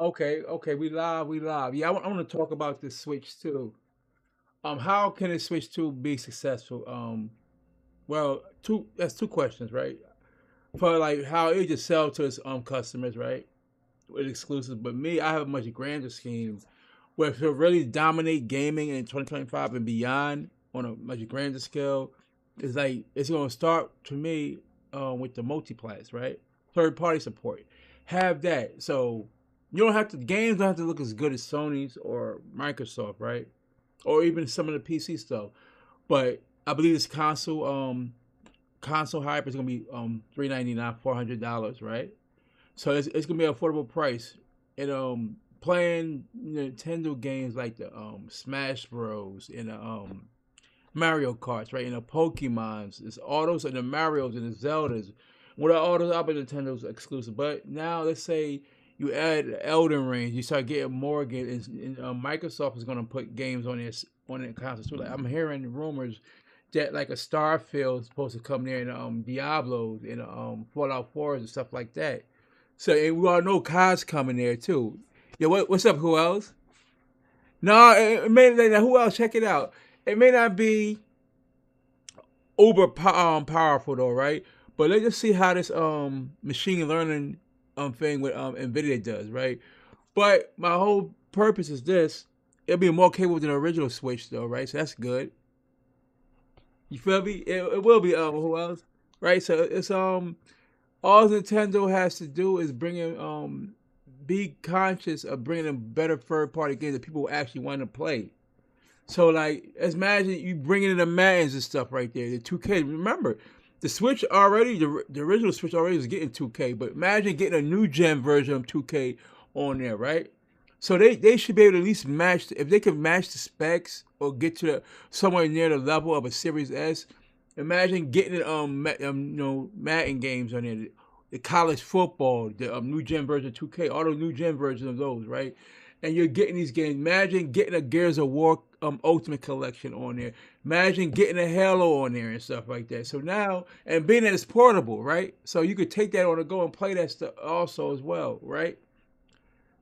Okay, we live, we live. Yeah, I want to talk about the Switch too. How can the Switch 2 be successful? Well, that's two questions, right? For like how it just sell to its customers, right? With exclusives. But me, I have a much grander scheme where to really dominate gaming in 2025 and beyond on a much grander scale, is like it's gonna start to me with the multiplats, right? Third party support. Have that. So you don't have to games don't have to look as good as Sony's or Microsoft, right? Or even some of the PC stuff. But I believe this console hype is gonna be $399, $400, right? So it's gonna be an affordable price. And playing Nintendo games like the Smash Bros. And the Mario Karts, right? And the Pokemons, it's all those and the Mario's and the Zeldas. What are all those other Nintendo's exclusive? But now let's say you add Elden Ring, you start getting more games, and Microsoft is gonna put games on this on the consoles too. Like I'm hearing rumors that like a Starfield is supposed to come there, and Diablos and Fallout 4s and stuff like that. So and we all know COD's coming there too. Yeah, what's up? Who else? No, it may like, who else? Check it out. It may not be powerful though, right? But let's just see how this machine learning thing with Nvidia does, right? But my whole purpose is this: it'll be more capable than the original Switch, though, right? So that's good. You feel me? It will be who else, right? So it's all Nintendo has to do is bring in be conscious of bringing in better third party games that people actually want to play. So like, let's imagine you bringing in the Maddens and stuff right there, the 2K. Remember, the Switch already, the original Switch already was getting 2K, but imagine getting a new gen version of 2K on there, right? So they should be able to at least match if they can match the specs or get to somewhere near the level of a Series S. Imagine getting Madden games on there, the college football, the new gen version of 2K, all the new gen versions of those, right? And you're getting these games. Imagine getting a Gears of War Ultimate Collection on there. Imagine getting a Halo on there and stuff like that. So now, and being that it's portable, right? So you could take that on the go and play that stuff also as well, right?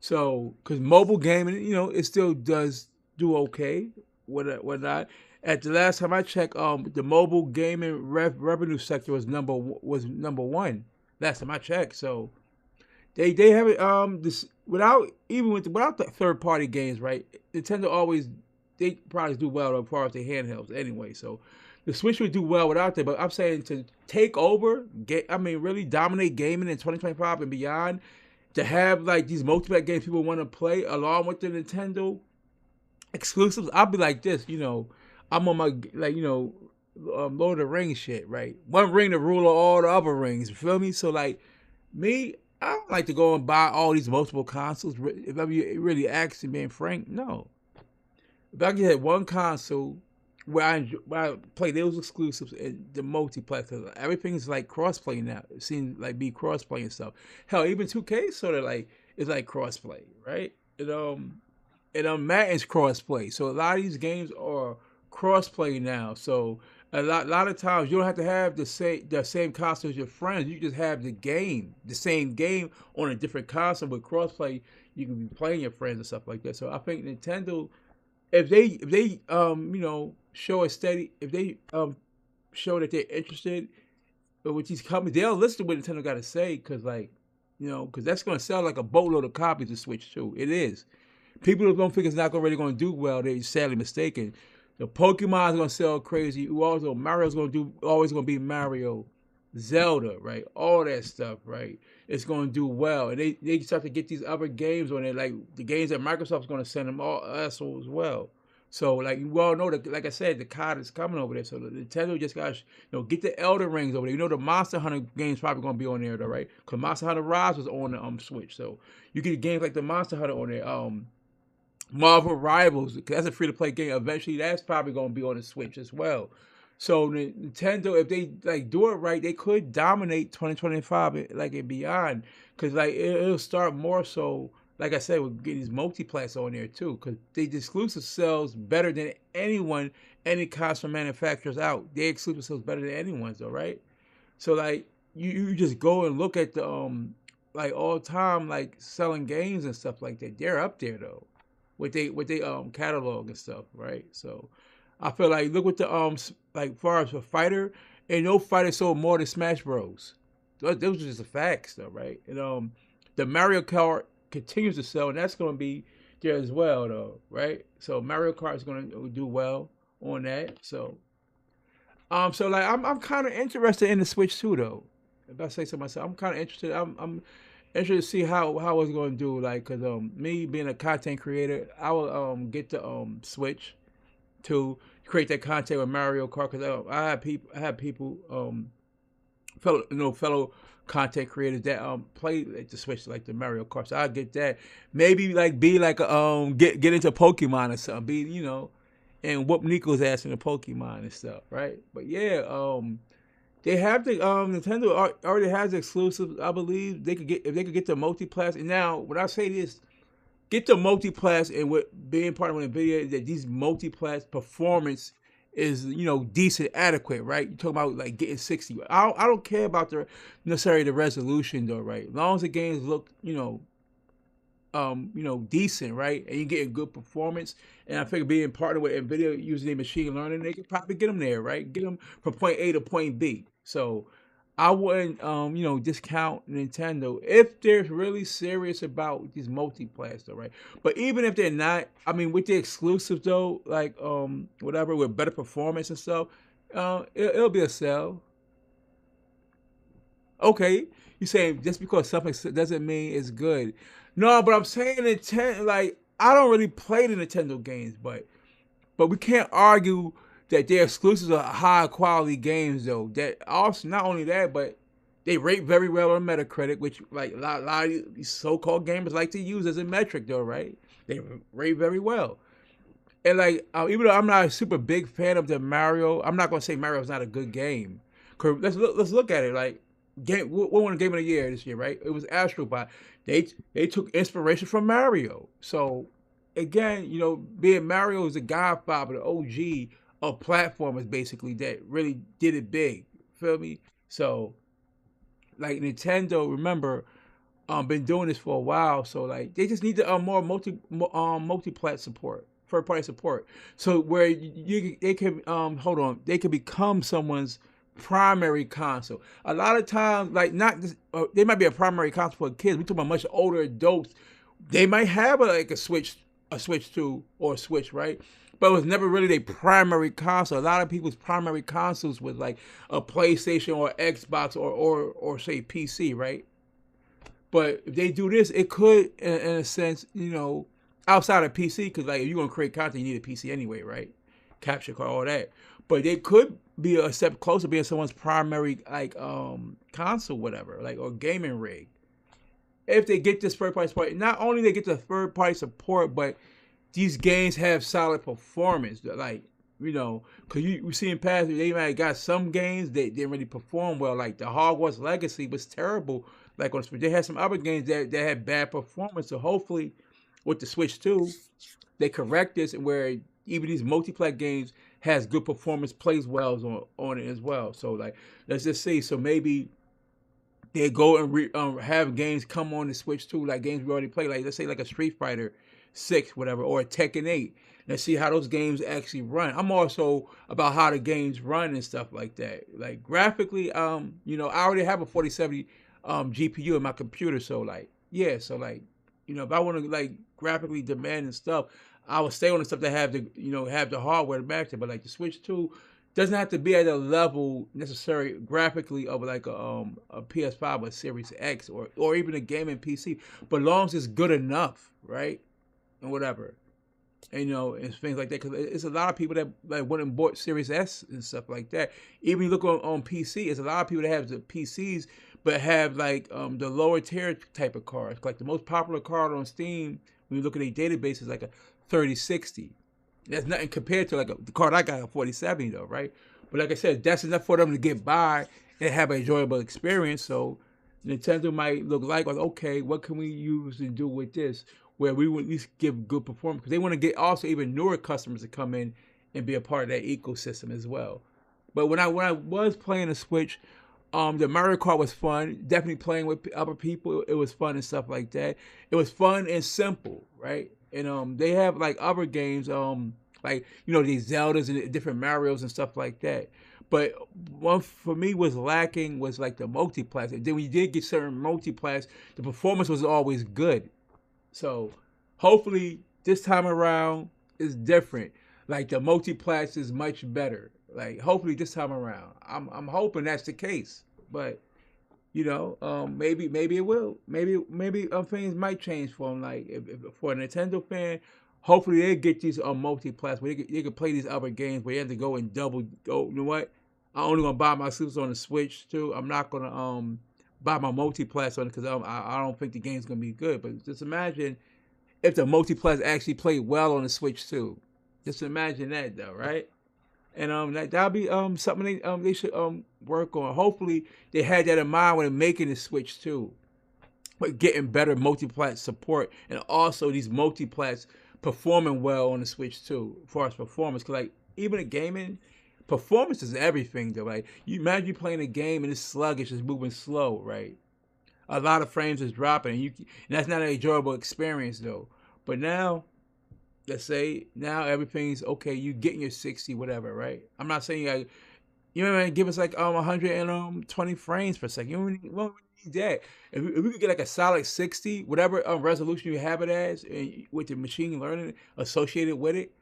So, because mobile gaming, it still does do okay. What not? At the last time I checked, the mobile gaming revenue sector was number one. Last time I checked, so they have it this without the third party games, right? Nintendo always they probably do well as far as the handhelds anyway. So the Switch would do well without that. But I'm saying to take over, really dominate gaming in 2025 and beyond, to have like these multiplayer games people want to play along with the Nintendo exclusives. I'll be like this, I'm on my Lord of the Rings shit, right? One ring to rule all the other rings. You feel me? So like me, I don't like to go and buy all these multiple consoles. If I'm really actually being frank, no. If I get one console where I play those exclusives and the multiplayer, everything's like crossplay now. It seems like be crossplay and stuff. Hell, even 2K sort of like it's like crossplay, right? And Madden's crossplay. So a lot of these games are crossplay now. So a lot of times you don't have to have the same console as your friends. You just have the same game on a different console with crossplay. You can be playing your friends and stuff like that. So I think Nintendo, if they show a steady, if they show that they're interested with these companies, they'll listen to what Nintendo got to say, because like because that's going to sell like a boatload of copies of Switch too. It is. People who don't think it's not really going to do well, they're sadly mistaken. The Pokemon's going to sell crazy. Also, Mario's going to do always going to be Mario, Zelda, right? All that stuff, right? It's going to do well, and they start to get these other games on it, like the games that Microsoft's going to send them all also as well. So, like you all know, that like I said, the COD is coming over there. So the Nintendo just got get the Elden Rings over there. The Monster Hunter game's probably going to be on there though, right? Because Monster Hunter Rise was on the Switch, so you get games like the Monster Hunter on there. Marvel Rivals, 'cause that's a free to play game. Eventually, that's probably going to be on the Switch as well. So Nintendo, if they like do it right, they could dominate 2025 like and beyond. Because like it'll start more so. Like I said, we're getting these multiplats on there too. Because the exclusive sells better than anyone, any console manufacturers out. Their exclusive sells better than anyone's, though, right? So like you just go and look at the like all time like selling games and stuff like that. They're up there though, with they catalog and stuff, right? So I feel like look what the like far as a fighter, ain't no fighter sold more than Smash Bros. Those are just the facts though, right? And the Mario Kart continues to sell, and that's going to be there as well though, right? So Mario Kart is going to do well on that. So like I'm kind of interested in the Switch too though. If I say so myself, I'm kind of interested. I'm interested to see how it's going to do. Like, cause me being a content creator, I will get the Switch to create that content with Mario Kart. Cause I have people fellow content creators that play like the Switch like the Mario Kart. So I get that. Maybe like be like a, get into Pokemon or something. Be and whoop Nico's ass in the Pokemon and stuff, right? But yeah, they have the Nintendo already has exclusives. I believe they could get if they could get the multiplayer. And now, when I say this, get the multiplayer and with being part of NVIDIA, that these multiplayer performance is decent, adequate, right? You're talking about like getting 60. I don't care about the necessarily the resolution though, right? As long as the games look decent, right? And you're getting good performance. And I figure being partnered with NVIDIA using their machine learning, they could probably get them there, right? Get them from point A to point B. So I wouldn't, discount Nintendo if they're really serious about these multiplayer though, right? But even if they're not, I mean, with the exclusives though, like whatever with better performance and stuff, it'll be a sell. Okay, you saying just because something doesn't mean it's good. No, but I'm saying Nintendo. Like I don't really play the Nintendo games, but we can't argue that their exclusives are high quality games though. That also not only that, but they rate very well on Metacritic, which like a lot of these so-called gamers like to use as a metric though, right? They rate very well. And like even though I'm not a super big fan of the Mario, I'm not gonna say Mario's not a good game. 'Cause let's look at it. Like what won a game of the year this year, right? It was Astrobot. They took inspiration from Mario. So again, being Mario is the godfather, the OG of platformers basically that really did it big. Feel me? So like Nintendo, remember, been doing this for a while, so like they just need to more multi-plat support, third party support, so where they can hold on, they can become someone's primary console. A lot of times, like not just, they might be a primary console for kids. We talk about much older adults. They might have like a Switch 2 or a Switch, right? But it was never really their primary console. A lot of people's primary consoles was like a PlayStation or Xbox or say PC, right? But if they do this, it could, in a sense, outside of PC, because like if you're gonna create content, you need a PC anyway, right? Capture card, all that. But they could be a step closer, being someone's primary like console, whatever, like or gaming rig. If they get this third party support, not only they get the third party support, but these games have solid performance. Like, because we see in past, they might have got some games that didn't really perform well. Like the Hogwarts Legacy was terrible. Like on Switch, they had some other games that had bad performance. So hopefully, with the Switch 2, they correct this and where even these multiplayer games has good performance, plays well on it as well. So like, let's just see. So maybe they go and have games come on the Switch too, like games we already play. Like let's say like a Street Fighter 6, whatever, or a Tekken 8. Let's see how those games actually run. I'm also about how the games run and stuff like that. Like graphically, I already have a 4070 GPU in my computer, so like, yeah, so like, if I want to like graphically demand and stuff, I would stay on the stuff that have the have the hardware to match it. But like the Switch 2 doesn't have to be at a level necessary graphically of like a PS5 or Series X or even a gaming PC, but as long as it's good enough, right? And whatever. And, and things like that. Because it's a lot of people that like went and bought Series S and stuff like that. Even you look on PC, it's a lot of people that have the PCs, but have like the lower tier type of cards. Like the most popular card on Steam, when you look at a database, is like a 3060. That's nothing compared to like the card I got, a 4070 though, right? But like I said, that's enough for them to get by and have an enjoyable experience. So Nintendo might look like, okay, what can we use and do with this? Where we would at least give good performance, because they want to get also even newer customers to come in and be a part of that ecosystem as well. But when I was playing the Switch, The Mario Kart was fun. Definitely playing with other people, it was fun and stuff like that. It was fun and simple, right? And they have like other games, like these Zeldas and different Mario's and stuff like that. But one for me was lacking was like the multiplayer. And then when you did get certain multiplayer, the performance was always good. So hopefully this time around is different. Like the multiplayer is much better. Like hopefully this time around, I'm hoping that's the case. But maybe it will. Maybe things might change for them. Like if for a Nintendo fan, hopefully they get these multiplayer where they can play these other games where you have to go and double. Oh, you know what? I'm only gonna buy my suits on the Switch too. I'm not gonna buy my multiplayer on it because I don't think the game's gonna be good. But just imagine if the multiplayer actually played well on the Switch too. Just imagine that though, right? And that'll be something they should work on. Hopefully they had that in mind when making the Switch too. But getting better multiplayer support and also these multiplats performing well on the Switch too, as far as performance. Cause like even in gaming, performance is everything though. Like you imagine you playing a game and it's sluggish, it's moving slow, right? A lot of frames is dropping, and that's not an enjoyable experience though. But now let's say now everything's okay. You getting your 60, whatever, right? I'm not saying you know what I mean, give us like 120 frames per second. You don't really need that. If we could get like a solid 60, whatever resolution you have it as, and with the machine learning associated with it,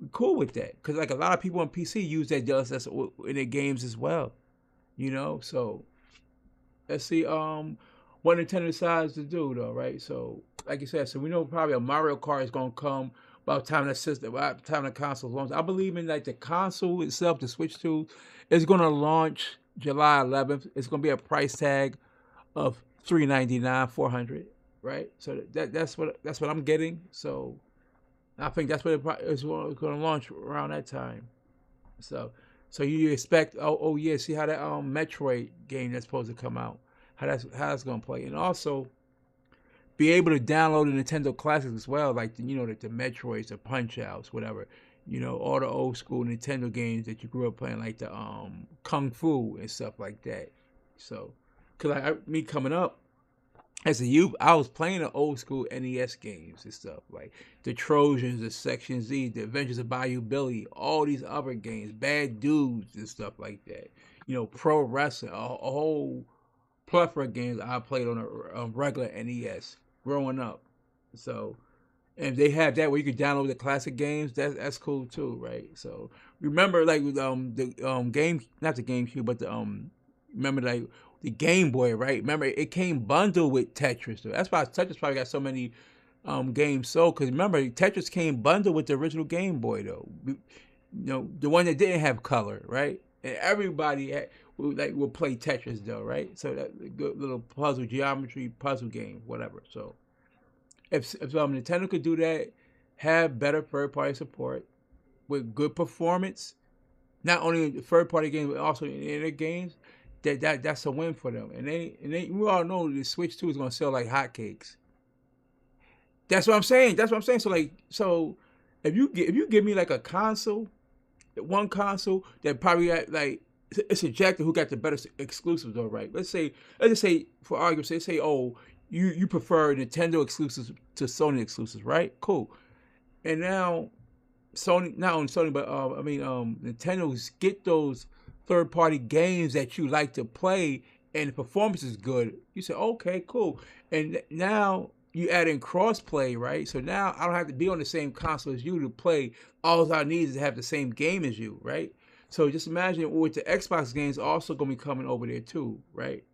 we're cool with that. Because like a lot of people on PC use that DLSS in their games as well. So let's see what Nintendo decides to do though, right? So like you said, so we know probably a Mario Kart is gonna come by the time that system, by the time the console launches. I believe in like the console itself, the Switch 2, is gonna launch July 11th. It's gonna be a price tag of 399, 400, right? So that's what I'm getting. So I think that's what it's going to launch around that time. So so you expect oh yeah, see how that Metroid game that's supposed to come out, how that's gonna play, and also be able to download the Nintendo classics as well, like the Metroids, the Punch Outs, whatever. All the old school Nintendo games that you grew up playing, like the Kung Fu and stuff like that. So, cause me coming up as a youth, I was playing the old school NES games and stuff like the Trojans, the Section Z, the Adventures of Bayou Billy, all these other games, Bad Dudes and stuff like that. Pro wrestling, a whole plethora of games I played on a regular NES growing up. So, and if they have that where you can download the classic games, that's cool too, right? So remember, like with the game, not the GameCube, but the remember like the Game Boy, right? Remember it came bundled with Tetris. Though. That's why Tetris probably got so many games sold. Because remember Tetris came bundled with the original Game Boy though. The one that didn't have color, right? And everybody will play Tetris though, right? So that a good little puzzle geometry puzzle game, whatever. So if Nintendo could do that, have better third party support with good performance, not only in third party games but also in their games, that's a win for them. And we all know the Switch 2 is gonna sell like hotcakes. That's what I'm saying. That's what I'm saying. So if you give me like a console, one console that probably got like it's subjective who got the better exclusives though, right? Let's just say for argument's sake, say oh you prefer Nintendo exclusives to Sony exclusives, right? Cool. And now Sony, not only Sony, but Nintendo's get those third party games that you like to play and the performance is good. You say, okay, cool. And now you add in crossplay, right? So now I don't have to be on the same console as you to play. All I need is to have the same game as you, right? So just imagine with the Xbox games also gonna be coming over there too, right?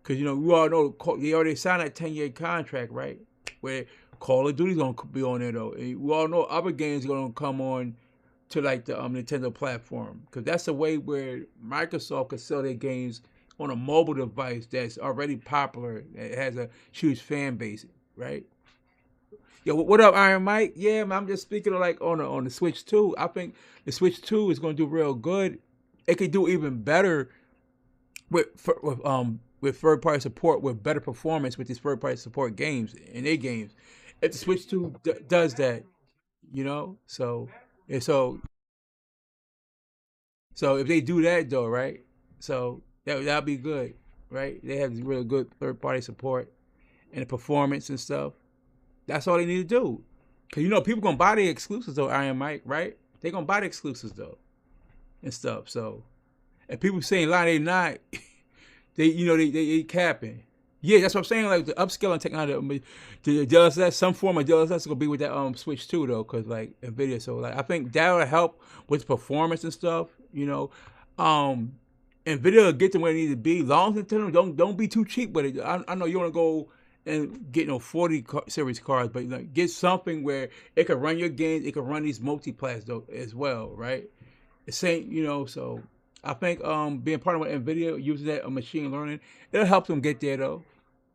Because we all know they already signed that 10-year contract, right? Where Call of Duty's gonna be on there though. And we all know other games are gonna come on to like the Nintendo platform because that's a way where Microsoft can sell their games on a mobile device that's already popular, that has a huge fan base, right? Yo, what up, Iron Mike? Yeah, man, I'm just speaking of like on the Switch 2. I think the Switch 2 is going to do real good. It could do even better with third party support, with better performance with these third party support games in their games. If the Switch 2 does that, so and so if they do that though, right? So That'd be good, right? They have really good third party support and the performance and stuff. That's all they need to do. Cause people gonna buy the exclusives though, Iron Mike, right? They gonna buy the exclusives though and stuff. So and people saying lie they not, they capping. Yeah, that's what I'm saying. Like the upscaling technology, the DLSS, some form of DLSS is gonna be with that Switch too, though, because like Nvidia. So like I think that will help with performance and stuff. Um, Nvidia will get to where it needs to be. Long as Nintendo don't be too cheap with it. I know you want to go and get 40 series cards, but like get something where it can run your games. It can run these multiplats though as well, right? The same, so I think being part of Nvidia using that machine learning, it'll help them get there though.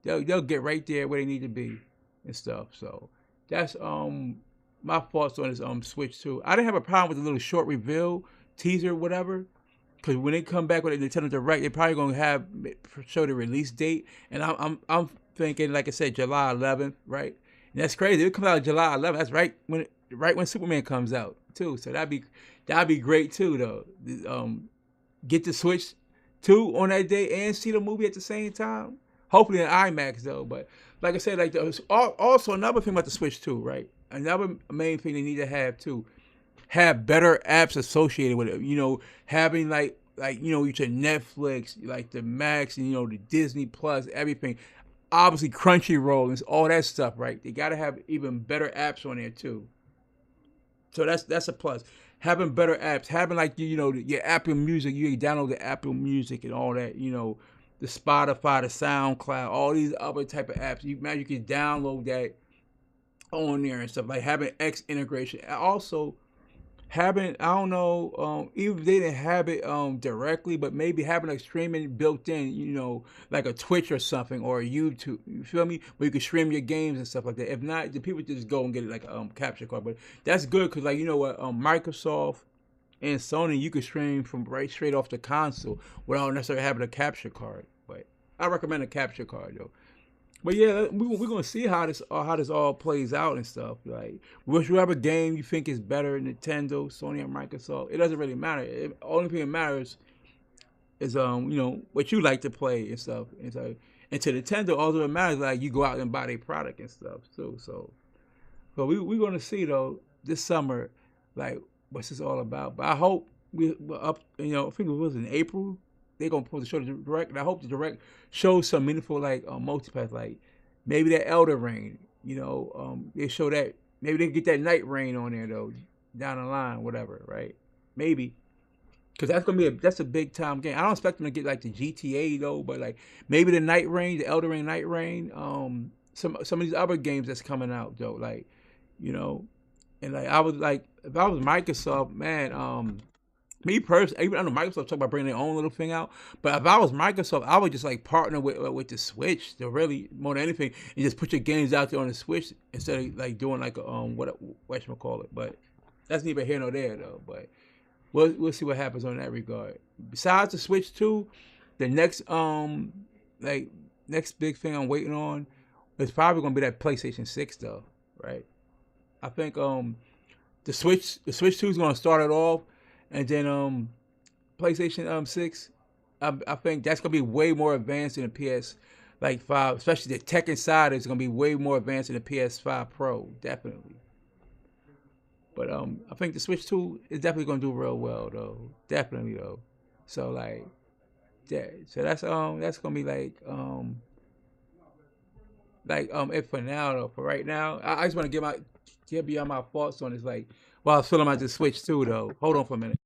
They'll get right there where they need to be and stuff. So that's my thoughts on this Switch 2. I didn't have a problem with the little short reveal teaser, whatever. Because when they come back with a Nintendo Direct, they're probably gonna have show the release date, and I'm thinking, like I said, July 11th, right? And that's crazy. It comes out July 11th. That's right when Superman comes out too. So that'd be great too, though. Get the Switch 2 on that day and see the movie at the same time. Hopefully in IMAX though. But like I said, like also another thing about the Switch 2, right? Another main thing they need to have too, have better apps associated with it. Having you said Netflix, like the Max, and the Disney Plus, everything. Obviously Crunchyroll and all that stuff, right? They gotta have even better apps on there too. So that's a plus. Having better apps, having like your Apple Music, you can download the Apple Music and all that. The Spotify, the SoundCloud, all these other type of apps. You can download that on there and stuff. Like having X integration. Also, having I don't know, even if they didn't have it directly, but maybe having a streaming built in, like a Twitch or something or a YouTube. You feel me? Where you can stream your games and stuff like that. If not, the people just go and get it like a capture card. But that's good because like what, Microsoft and Sony, you can stream from right straight off the console without necessarily having a capture card. But I recommend a capture card though. But yeah, we're gonna see how this all plays out and stuff. Like, whichever game you think is better, Nintendo, Sony, or Microsoft, it doesn't really matter. Only thing that matters is what you like to play and stuff. And to Nintendo, all that matters is like you go out and buy their product and stuff too. So, but we're gonna see though this summer, like what's this all about. But I hope we're up. I think it was in April. They're gonna post the show the direct, and I hope the direct shows some meaningful like multipath, like maybe that Elder Ring. They show that maybe they can get that Night Rain on there though down the line, whatever, right? Maybe because that's a big time game. I don't expect them to get like the GTA though, but like maybe the Night Rain, the Elder Ring, Night Rain, some of these other games that's coming out though, like you know, and like I was like if I was Microsoft, man, me personally, even I know Microsoft talk about bringing their own little thing out, but if I was Microsoft, I would just like partner with the Switch to really more than anything, and just put your games out there on the Switch instead of like doing like a what you call it. But that's neither here nor there though. But we'll see what happens on that regard. Besides the Switch 2, the like next big thing I'm waiting on is probably gonna be that PlayStation 6 though, right? I think the Switch 2 is gonna start it off, and then PlayStation 6. I think that's gonna be way more advanced than the PS like 5, especially the tech inside is gonna be way more advanced than the PS5 Pro, definitely. But I think the Switch 2 is definitely gonna do real well though, definitely though. So like, yeah, so that's gonna be it for now though. For right now, I just want to give you my thoughts on this like while I was filling out the Switch 2 though. Hold on for a minute.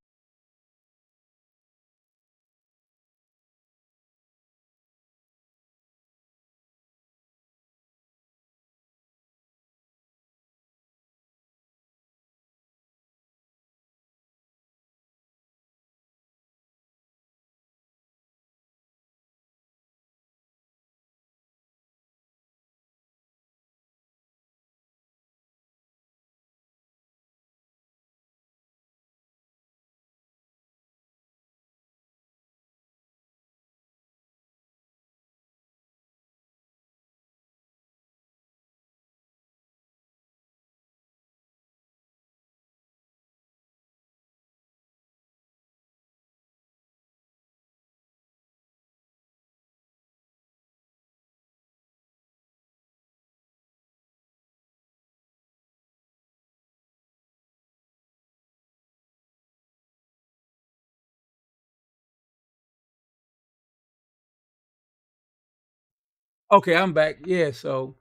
Okay, I'm back. Yeah, so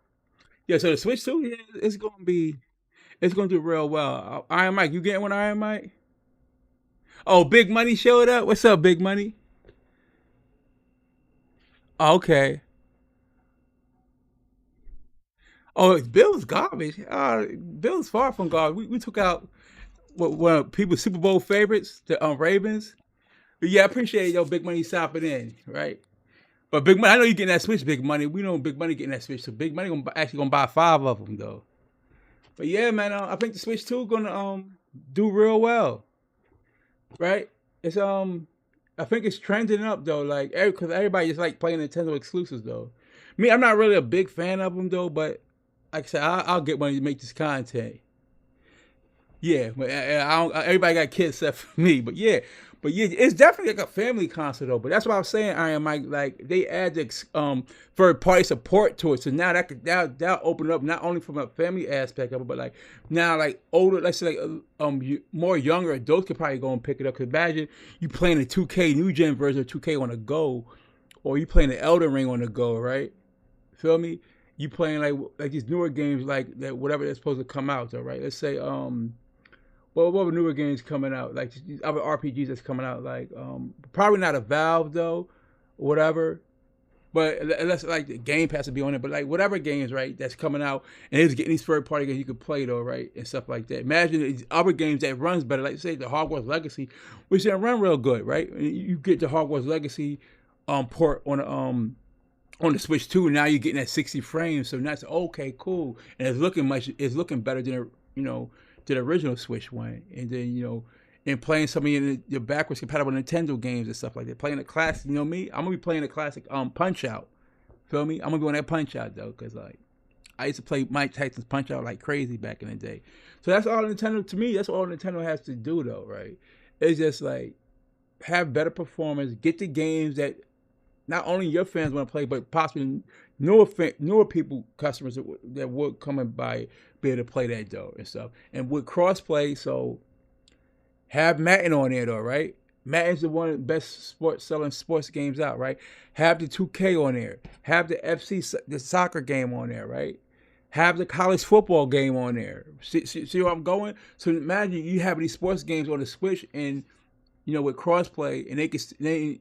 the Switch 2, yeah, it's gonna do real well. Iron Mike, you getting one, Iron Mike? Oh, Big Money showed up. What's up, Big Money? Okay. Oh, Bill's garbage. Bill's far from garbage. We took out one of people's Super Bowl favorites, the Ravens. But yeah, I appreciate your Big Money stopping in, right? But Big Money, I know you getting that Switch, Big Money. We know Big Money getting that Switch, so Big Money actually gonna buy 5 of them though. But yeah, man, I think the Switch 2 gonna do real well, right? It's I think it's trending up though, like because everybody just like playing Nintendo exclusives though. Me, I'm not really a big fan of them though, but like I said, I'll get money to make this content. Yeah, but I don't, everybody got kids except for me. But yeah, it's definitely like a family concert though. But that's what I was saying, Iron Mike. Like they add the third party support to it, so now that open up not only from a family aspect of it, but like now like older, let's say like more younger adults could probably go and pick it up. Cause imagine you playing the 2K new gen version of 2K on the go, or you playing the Elden Ring on the go, right? Feel me? You playing like these newer games like that, whatever they're supposed to come out though, right? Let's say well, what were newer games coming out? Like these other RPGs that's coming out, like probably not a Valve though, whatever. But unless like the Game Pass to be on it, but like whatever games right that's coming out, and it's getting these third party games you can play though, right, and stuff like that. Imagine these other games that runs better, like say the Hogwarts Legacy, which didn't run real good, right? You get the Hogwarts Legacy port on the Switch 2, and now you're getting at 60 frames, so that's okay, cool, and it's looking better than you know to the original Switch one, and then and playing some of your backwards compatible Nintendo games and stuff like that. Playing a classic, me, I'm gonna be playing a classic Punch Out. Feel me? I'm gonna be on that Punch Out though, cause like I used to play Mike Tyson's Punch Out like crazy back in the day. So that's all Nintendo to me. That's all Nintendo has to do though, right? It's just like have better performance, get the games that not only your fans want to play, but possibly newer people, customers that would come and buy, be able to play that though and stuff. And with crossplay, so have Madden on there though, right? Madden's the one of the best selling sports games out, right? Have the 2K on there. Have the the soccer game on there, right? Have the college football game on there. See where I'm going? So imagine you have these sports games on the Switch and with crossplay, and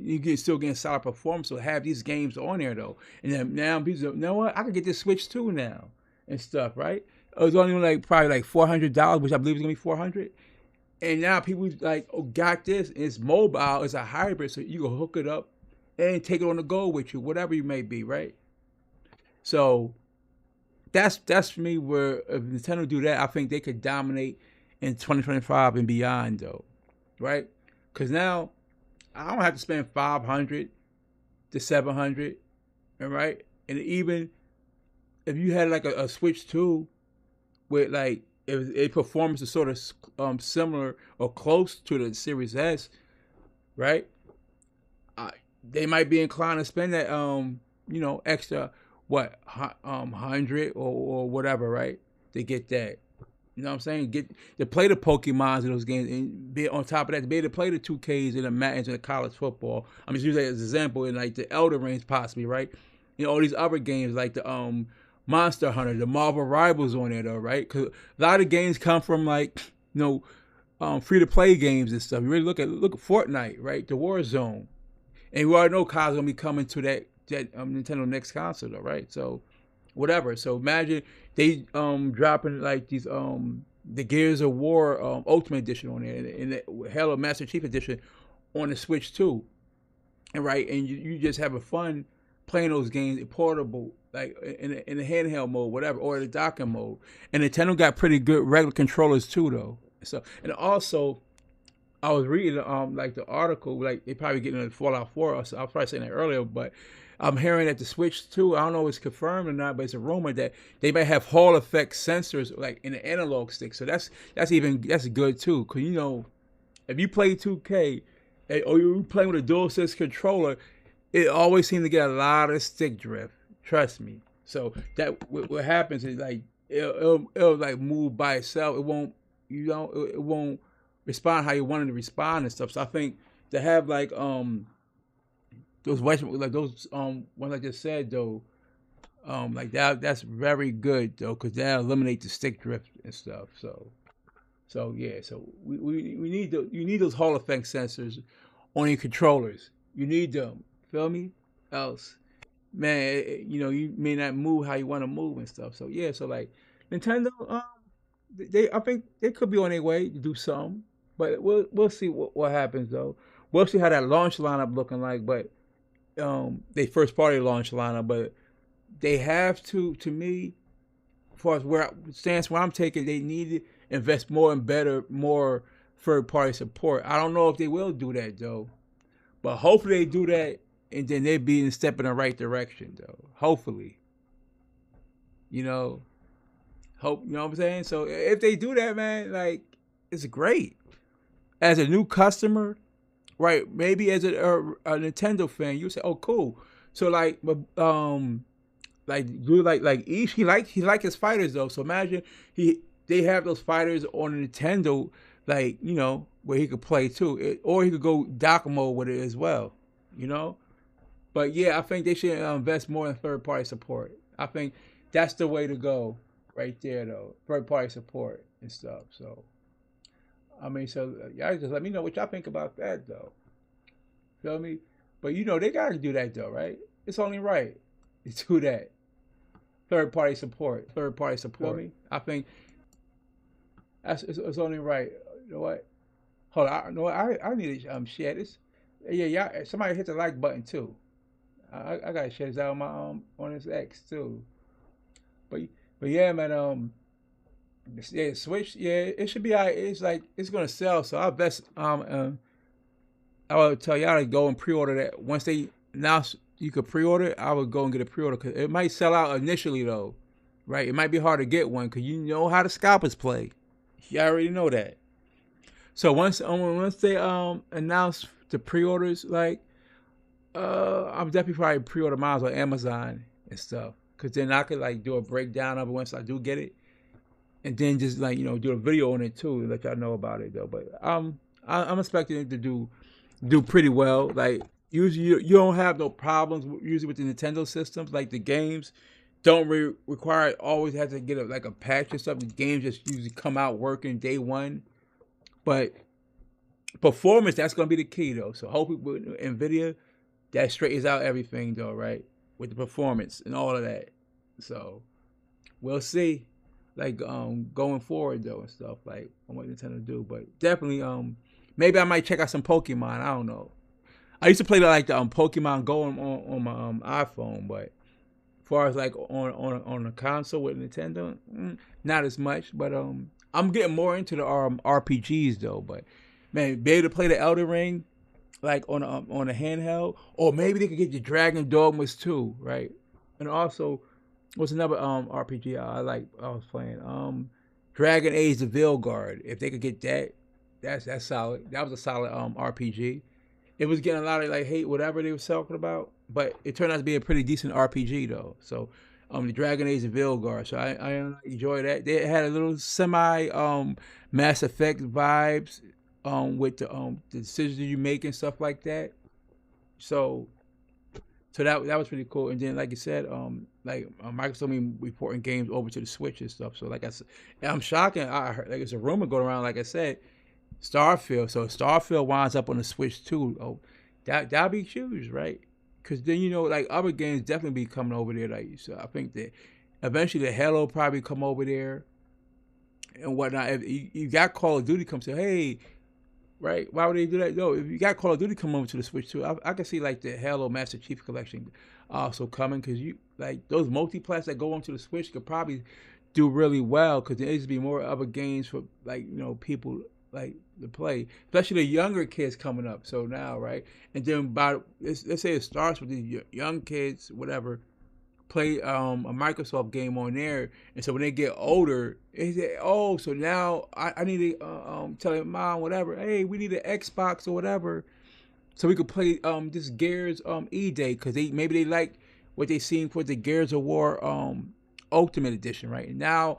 you can still get solid performance. So have these games on there though, and then now people say, you know what? I can get this Switch too now and stuff, right? It was only like probably like $400, which I believe is gonna be 400. And now people like, oh, got this. It's mobile. It's a hybrid, so you can hook it up and take it on the go with you, whatever you may be, right? So that's for me. Where if Nintendo do that, I think they could dominate in 2025 and beyond, though, right? Because now I don't have to spend 500 to 700, all right? And even if you had like a Switch 2 with like if a performance is sort of similar or close to the Series S, right? They might be inclined to spend that extra what 100 or whatever, right? To get that. You know what I'm saying? Get to play the Pokemons in those games, and be on top of that to be able to play the 2Ks and the Maddens and the college football. I'm just using that as an example in like the Elder Rings possibly, right? All these other games like the Monster Hunter, the Marvel Rivals on there though, right? Because a lot of games come from like free to play games and stuff. You really look at Fortnite, right? The Warzone, and we already know Kyle's gonna be coming to that Nintendo next console, though, right? So whatever. So imagine they dropping like these the Gears of War Ultimate Edition on there, and the Halo Master Chief Edition on the Switch too, and right, and you just having fun playing those games portable, like in the handheld mode, whatever, or the docking mode. And Nintendo got pretty good regular controllers too, though. So and also I was reading like the article, like they probably getting a Fallout 4. I was probably saying that earlier, but I'm hearing that the Switch 2, I don't know if it's confirmed or not, but it's a rumor that they might have Hall effect sensors like in the analog stick. So that's good too, because if you play 2K or you play with a DualSense controller, it always seems to get a lot of stick drift. Trust me. So that what happens is like it'll like move by itself. It won't it won't respond how you want it to respond and stuff. So I think to have like those ones I just said though, Like that's very good though, because that eliminate the stick drift and stuff. So yeah, so we need you need those Hall effect sensors on your controllers. You need them. Feel me? Else, man, you may not move how you want to move and stuff. So yeah, so like Nintendo, they I think they could be on their way to do something, but we'll see what happens though. We'll see how that launch lineup looking like, but they first party launch lineup, but they have to me, as far as where stance where I'm taking, they need to invest more and better, more third party support. I don't know if they will do that though, but hopefully they do that, and then they be in step in the right direction though. Hopefully, you know, hope you know what I'm saying. So if they do that, man, like it's great. As a new customer, right? Maybe as a Nintendo fan, you say, "Oh, cool." So like you like each he like his fighters though. So imagine they have those fighters on a Nintendo, like where he could play too, or he could go dock mode with it as well, you know. But yeah, I think they should invest more in third party support. I think that's the way to go, right there though. Third party support and stuff. So I mean, so y'all just let me know what y'all think about that though. Feel me? But they gotta do that though, right? It's only right to do that. Third party support. Third party support. Feel me? I think it's only right. You know what? Hold on. You know what? I need to share this. Yeah, yeah. Somebody hit the like button too. I gotta share this out on my on this X too. But but yeah, man. Yeah, Switch. Yeah, it should be. It's like it's gonna sell. So I best I would tell y'all to go and pre-order that. Once they announce you could pre-order, I would go and get a pre-order because it might sell out initially though, right? It might be hard to get one because you know how the scalpers play. You already know that. So once they announce the pre-orders, like I'm definitely probably pre-order mine on Amazon and stuff, because then I could like do a breakdown of it once I do get it, and then just like do a video on it too, and let y'all know about it though. But I'm expecting it to do pretty well. Like usually you don't have no problems usually with the Nintendo systems. Like the games don't require always have to get like a patch or something. The games just usually come out working day one. But performance, that's gonna be the key though. So hopefully with Nvidia, that straightens out everything though, right? With the performance and all of that. So we'll see. Like going forward though and stuff, like on what Nintendo do. But definitely maybe I might check out some Pokemon. I don't know. I used to play like the Pokemon Go on my iPhone, but as far as like on a console with Nintendo, not as much. But I'm getting more into the RPGs though. But man, be able to play the Elden Ring like on a handheld, or maybe they could get the Dragon Dogmas too, right? And also, what's another RPG I was playing? Dragon Age: The Veilguard. If they could get that, that's solid. That was a solid RPG. It was getting a lot of like hate, whatever they were talking about, but it turned out to be a pretty decent RPG though. So, the Dragon Age: The Veilguard. So I enjoy that. They had a little semi Mass Effect vibes with the decisions you make and stuff like that. So that was pretty cool. And then like you said, Microsoft me reporting games over to the Switch and stuff. So like I said, I'm shocked. I heard like it's a rumor going around. Like I said, Starfield. So Starfield winds up on the Switch too. Oh, that'll be huge, right? Because then like other games definitely be coming over there. Like so, I think that eventually the Halo probably come over there and whatnot. If you got Call of Duty come say, hey, right? Why would they do that? No, if you got Call of Duty come over to the Switch too, I can see like the Halo Master Chief Collection also coming, because you like those multiplats that go onto the Switch could probably do really well, because there needs to be more other games for like people like to play, especially the younger kids coming up. So now, right, and then let's say it starts with the young kids, whatever, play a Microsoft game on there, and so when they get older, they say, "Oh, so now I need to tell your mom whatever. Hey, we need an Xbox or whatever, so we could play this Gears E Day, because maybe they like what they seen for the Gears of War Ultimate Edition, right? And now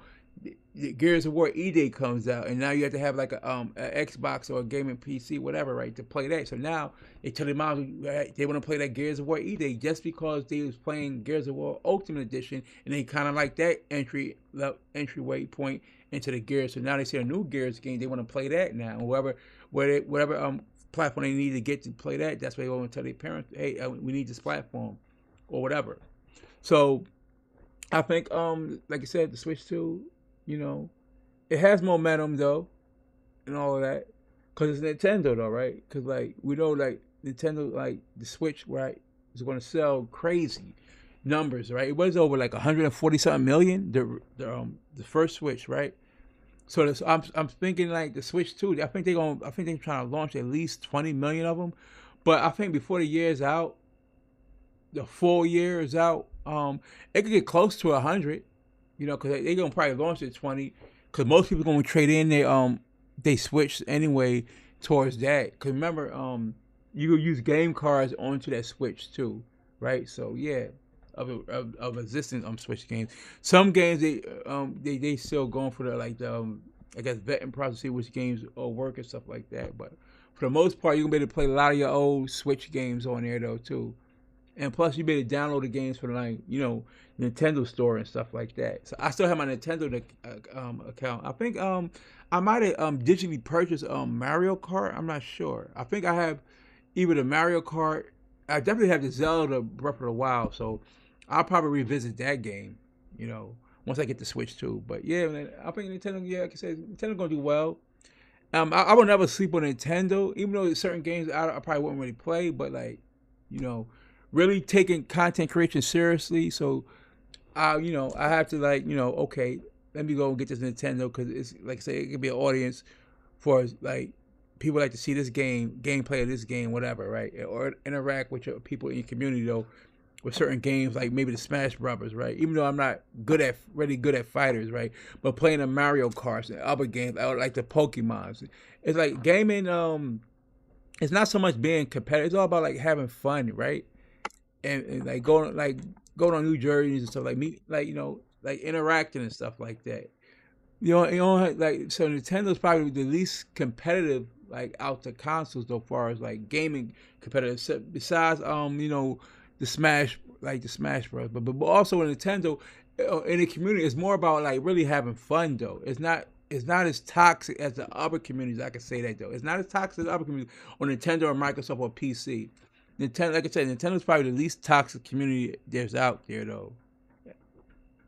Gears of War E-Day comes out, and now you have to have like a Xbox or a gaming PC, whatever, right, to play that. So now they tell their moms they want to play that Gears of War E-Day just because they was playing Gears of War Ultimate Edition, and they kind of like that entryway point into the Gears. So now they see a new Gears game, they want to play that now. Whatever platform they need to get to play that, that's why they want to tell their parents, hey, we need this platform or whatever. So I think like I said, the Switch 2, you know, it has momentum though, and all of that, cause it's Nintendo though, right? Cause like we know like Nintendo, like the Switch, right, is going to sell crazy numbers, right? It was over like 140 something million, the first Switch, right? So I'm thinking like the Switch 2. I think they're trying to launch at least 20 million of them, but I think before the year's out, the full year is out, it could get close to 100. You know, because they gonna probably launch at 20. Because most people gonna trade in they switch anyway towards that. Because remember, you can use game cards onto that Switch too, right? So yeah, of existing Switch games. Some games they still going for the like the I guess vetting process, see which games will work and stuff like that. But for the most part, you can be able to play a lot of your old Switch games on there though too. And plus, you be able to download the games for like Nintendo Store and stuff like that. So I still have my Nintendo account. I think I might have digitally purchased Mario Kart. I'm not sure. I think I have either the Mario Kart. I definitely have the Zelda Breath of the Wild. So I'll probably revisit that game. Once I get the Switch too. But yeah, man, I think Nintendo. Yeah, like I said, Nintendo gonna do well. I will never sleep on Nintendo, even though certain games I probably wouldn't really play. But like, you know really taking content creation seriously. So I have to like, okay, let me go and get this Nintendo because it's like I say, it could be an audience for like people like to see this gameplay of this game, whatever, right? Or interact with your people in your community though, with certain games like maybe the Smash Brothers, right? Even though I'm not really good at fighters, right? But playing the Mario Kart and other games, like the Pokemons, it's like gaming. It's not so much being competitive. It's all about like having fun, right? And like going on new journeys and stuff like me, like like interacting and stuff like that. Like so Nintendo's probably the least competitive like out the consoles so far as like gaming competitive. Besides the Smash Bros. But also in Nintendo in the community, it's more about like really having fun though. It's not as toxic as the other communities. I can say that though. It's not as toxic as the other communities on Nintendo or Microsoft or PC. Nintendo, like I said, Nintendo's probably the least toxic community there's out there, though,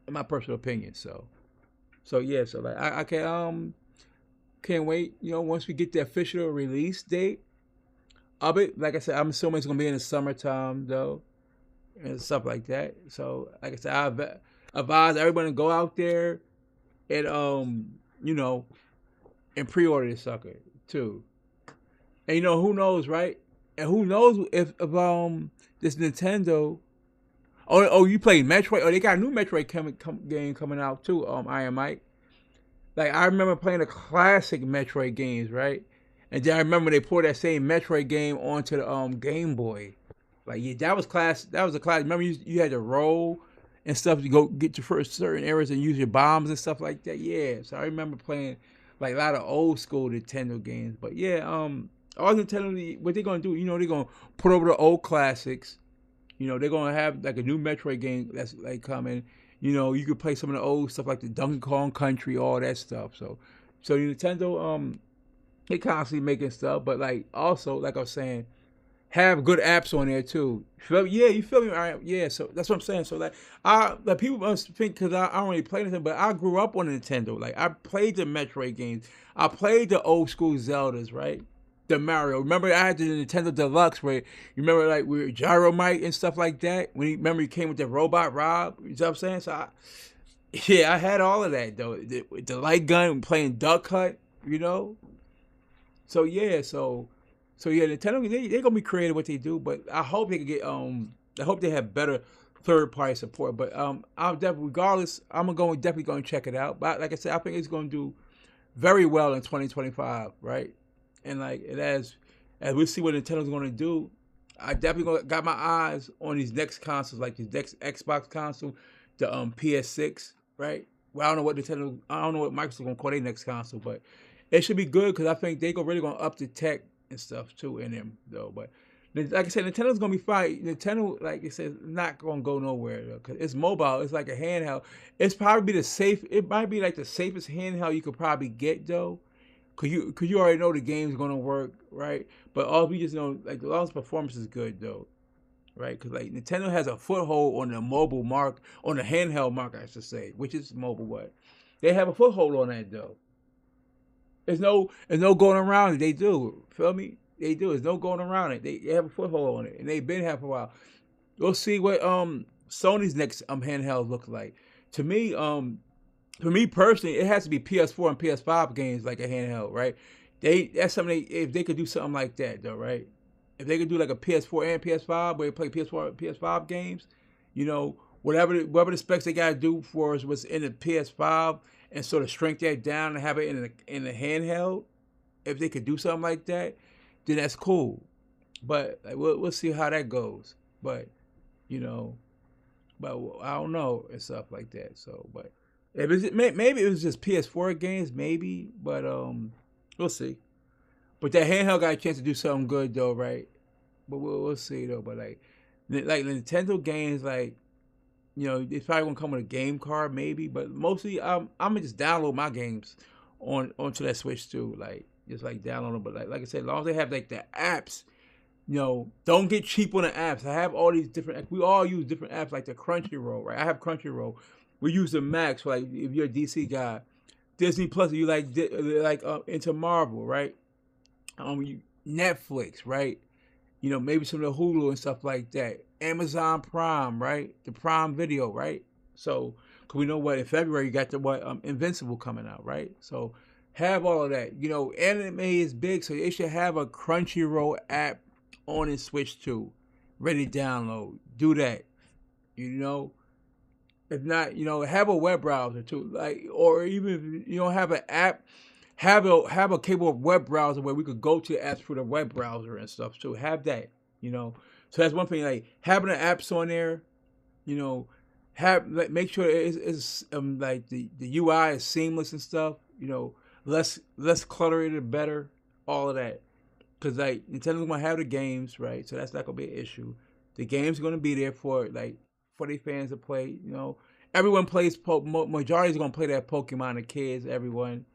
in my personal opinion. So yeah, so like I can't wait. Once we get the official release date of it, like I said, I'm assuming it's gonna be in the summertime though, and stuff like that. So like I said, I advise everyone to go out there and you know, and pre-order this sucker too. And who knows, right? And who knows if this Nintendo. Oh, you played Metroid? Oh, they got a new Metroid game coming out too. Iron Mike. Like I remember playing the classic Metroid games, right? And then I remember they poured that same Metroid game onto the Game Boy. Like yeah, that was class. That was a class. Remember you had to roll and stuff to go get your first certain areas and use your bombs and stuff like that. Yeah, so I remember playing like a lot of old school Nintendo games. But yeah, all Nintendo, what they're gonna do, they're gonna put over the old classics. They're gonna have like a new Metroid game that's like coming. You could play some of the old stuff like the Donkey Kong Country, all that stuff. So Nintendo, they constantly making stuff, but like also, like I was saying, have good apps on there too. Yeah, you feel me? All right, yeah. So that's what I'm saying. So like people must think because I don't really play anything, but I grew up on Nintendo. Like I played the Metroid games. I played the old school Zeldas, right? The Mario. Remember, I had the Nintendo Deluxe where you remember like we were Gyromite and stuff like that. Remember he came with the robot Rob. You know what I'm saying? Yeah, I had all of that though. The light gun, playing Duck Hunt. So yeah, so yeah, Nintendo they gonna be creative what they do, but I hope they can get I hope they have better third party support. But I'll definitely regardless, definitely gonna check it out. But like I said, I think it's gonna do very well in 2025, right? And like it as we see what Nintendo's gonna do, I definitely got my eyes on these next consoles, like the next Xbox console, the PS6, right? Well, I don't know what Microsoft's gonna call their next console, but it should be good because I think they really gonna up the tech and stuff too in them though. But like I said, Nintendo's gonna be fine. Nintendo, like I said, not gonna go nowhere because it's mobile. It's like a handheld. It's probably the safe. It might be like the safest handheld you could probably get though. Cause you already know the game's gonna work, right? But all we just know, like, as long as performance is good, though, right? Because like Nintendo has a foothold on the mobile mark, on the handheld market, I should say, which is mobile. What they have a foothold on that though. There's no going around it. They do, feel me? They do. There's no going around it. They have a foothold on it, and they've been here for a while. We'll see what Sony's next handheld looks like. To me, for me personally, it has to be PS4 and PS5 games like a handheld, right? That's something if they could do something like that though, right? If they could do like a PS4 and PS5 where they play PS4 and PS5 games, whatever the specs they gotta do for us was in the PS5 and sort of shrink that down and have it in a handheld. If they could do something like that, then that's cool. But like, we'll see how that goes. But you know, but I don't know and stuff like that. So, but if maybe it was just PS4 games, maybe. But we'll see. But that handheld got a chance to do something good though, right? But we'll see though. But like Nintendo games, like it's probably gonna come with a game card, maybe. But mostly, I'm gonna just download my games onto that Switch too, like just like download them. But like I said, as long as they have like the apps, don't get cheap on the apps. I have all these different. We all use different apps like the Crunchyroll, right? I have Crunchyroll. We use the Max for like if you're a DC guy. Disney Plus, you like into Marvel, right? Netflix, right? Maybe some of the Hulu and stuff like that. Amazon Prime, right? The Prime Video, right? So, cause we know what in February you got the Invincible coming out, right? So, have all of that. Anime is big, so they should have a Crunchyroll app on and Switch too, ready to download. Do that. If not, have a web browser too, like, or even if you don't have an app, have a capable web browser where we could go to apps for the web browser and stuff. So have that, So that's one thing. Like having the apps on there, make sure it's like the UI is seamless and stuff. Less cluttered, better. All of that, because like Nintendo's gonna have the games, right? So that's not gonna be an issue. The game's gonna be there for their fans to play. Everyone plays. Majority is gonna play that Pokemon. The kids, everyone.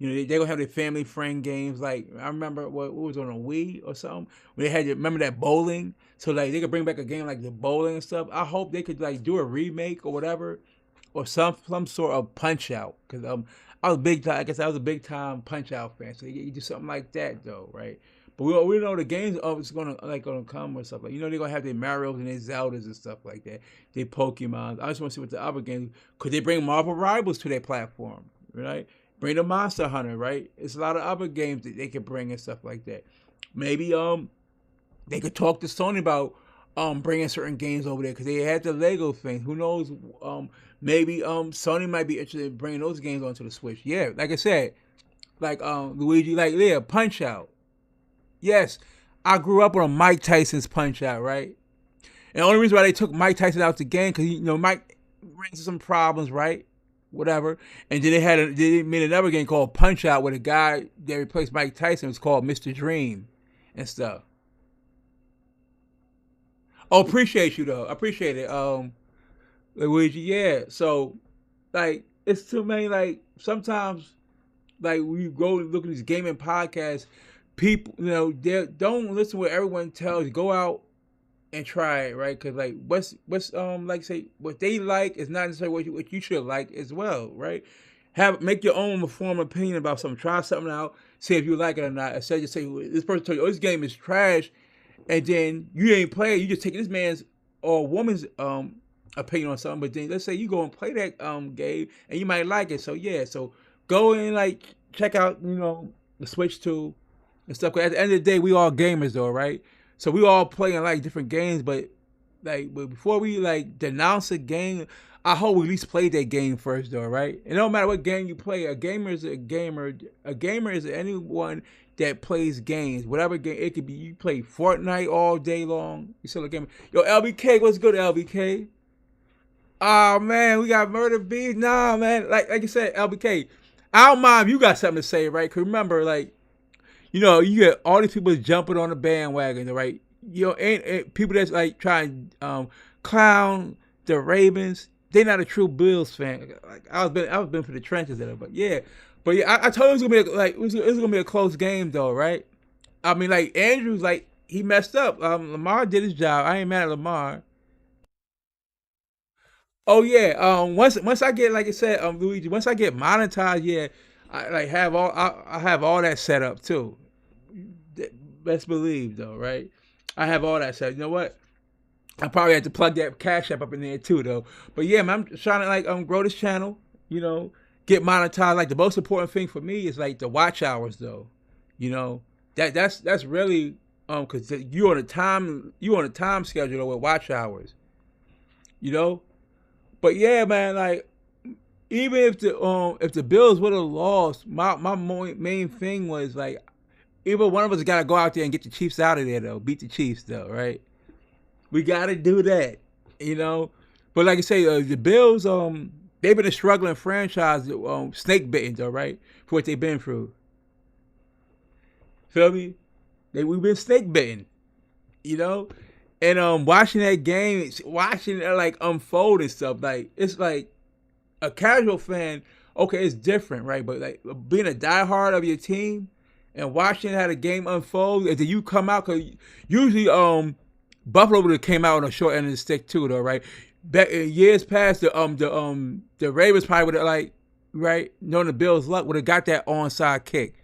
They're gonna have their family friend games. Like I remember what was on a Wii or something when they had. Remember that bowling? So like they could bring back a game like the bowling and stuff. I hope they could like do a remake or whatever, or some sort of Punch Out. Because I was big time. I guess I was a big time Punch Out fan. So you do something like that though, right? But we know the games is gonna come or stuff like they're gonna have their Mario's and their Zeldas and stuff like that. Their Pokemon. I just want to see what the other games could they bring Marvel Rivals to their platform, right? Bring the Monster Hunter, right? It's a lot of other games that they could bring and stuff like that. Maybe they could talk to Sony about bringing certain games over there because they had the Lego thing. Who knows? Maybe Sony might be interested in bringing those games onto the Switch. Yeah, like I said, like Luigi, like Punch Out. Yes, I grew up on Mike Tyson's Punch Out, right? And the only reason why they took Mike Tyson out the game because Mike ran into some problems, right? Whatever. And then they made another game called Punch Out where the guy that replaced Mike Tyson was called Mr. Dream and stuff. Oh, appreciate you though. I appreciate it. Luigi, yeah. So like it's too many like sometimes like when you go look at these gaming podcasts, people, they don't listen to what everyone tells you. Go out and try it, right? Because like, what's like say what they like is not necessarily what you should like as well, right? Make your own informed opinion about something. Try something out, see if you like it or not. Instead, just say this person told you, "Oh, this game is trash," and then you ain't play it. You just take this man's or woman's opinion on something. But then let's say you go and play that game and you might like it. So yeah, so go and like check out the Switch 2 and stuff. 'Cause at the end of the day, we all gamers though, right? So we all playing like different games, but before we like denounce a game, I hope we at least play that game first though, right? And no matter what game you play, a gamer is a gamer. A gamer is anyone that plays games, whatever game it could be. You play Fortnite all day long. You still a gamer. Yo, LBK, what's good, LBK? Oh man, we got murder beef. Nah, man. Like you said, LBK. I don't mind if you got something to say, right? Cause remember, like, you get all these people jumping on the bandwagon, right? Ain't people that's like trying clown the Ravens. They not a true Bills fan. Like I was been for the trenches there, but yeah, I told you it was gonna be it was gonna be a close game though, right? I mean, like Andrews, like he messed up. Lamar did his job. I ain't mad at Lamar. Oh yeah. Once I get, like I said, Luigi. Once I get monetized, yeah, I like have I have all that set up too. Best believe though, right? I have all that set. You know what? I probably had to plug that Cash App up in there too, though. But yeah, man, I'm trying to like grow this channel. You know, get monetized. Like the most important thing for me is like the watch hours, though. You know, that's really because you on a time schedule with watch hours. You know, but yeah, man, like even if the Bills would have lost, my main thing was like either one of us got to go out there and get the Chiefs out of there though, beat the Chiefs though, right? We got to do that, you know. But like I say, the Bills, they've been a struggling franchise, snake bitten though, right? For what they've been through. Feel me? We've been snake bitten, you know. And watching that game, watching it like unfold and stuff, like it's like a casual fan, okay, it's different, right? But like being a diehard of your team and watching how the game unfolds, and then you come out, cause usually Buffalo would have came out on a short end of the stick too, though, right? Back in years past, the Ravens probably would have like, right, knowing the Bills' luck, would have got that onside kick,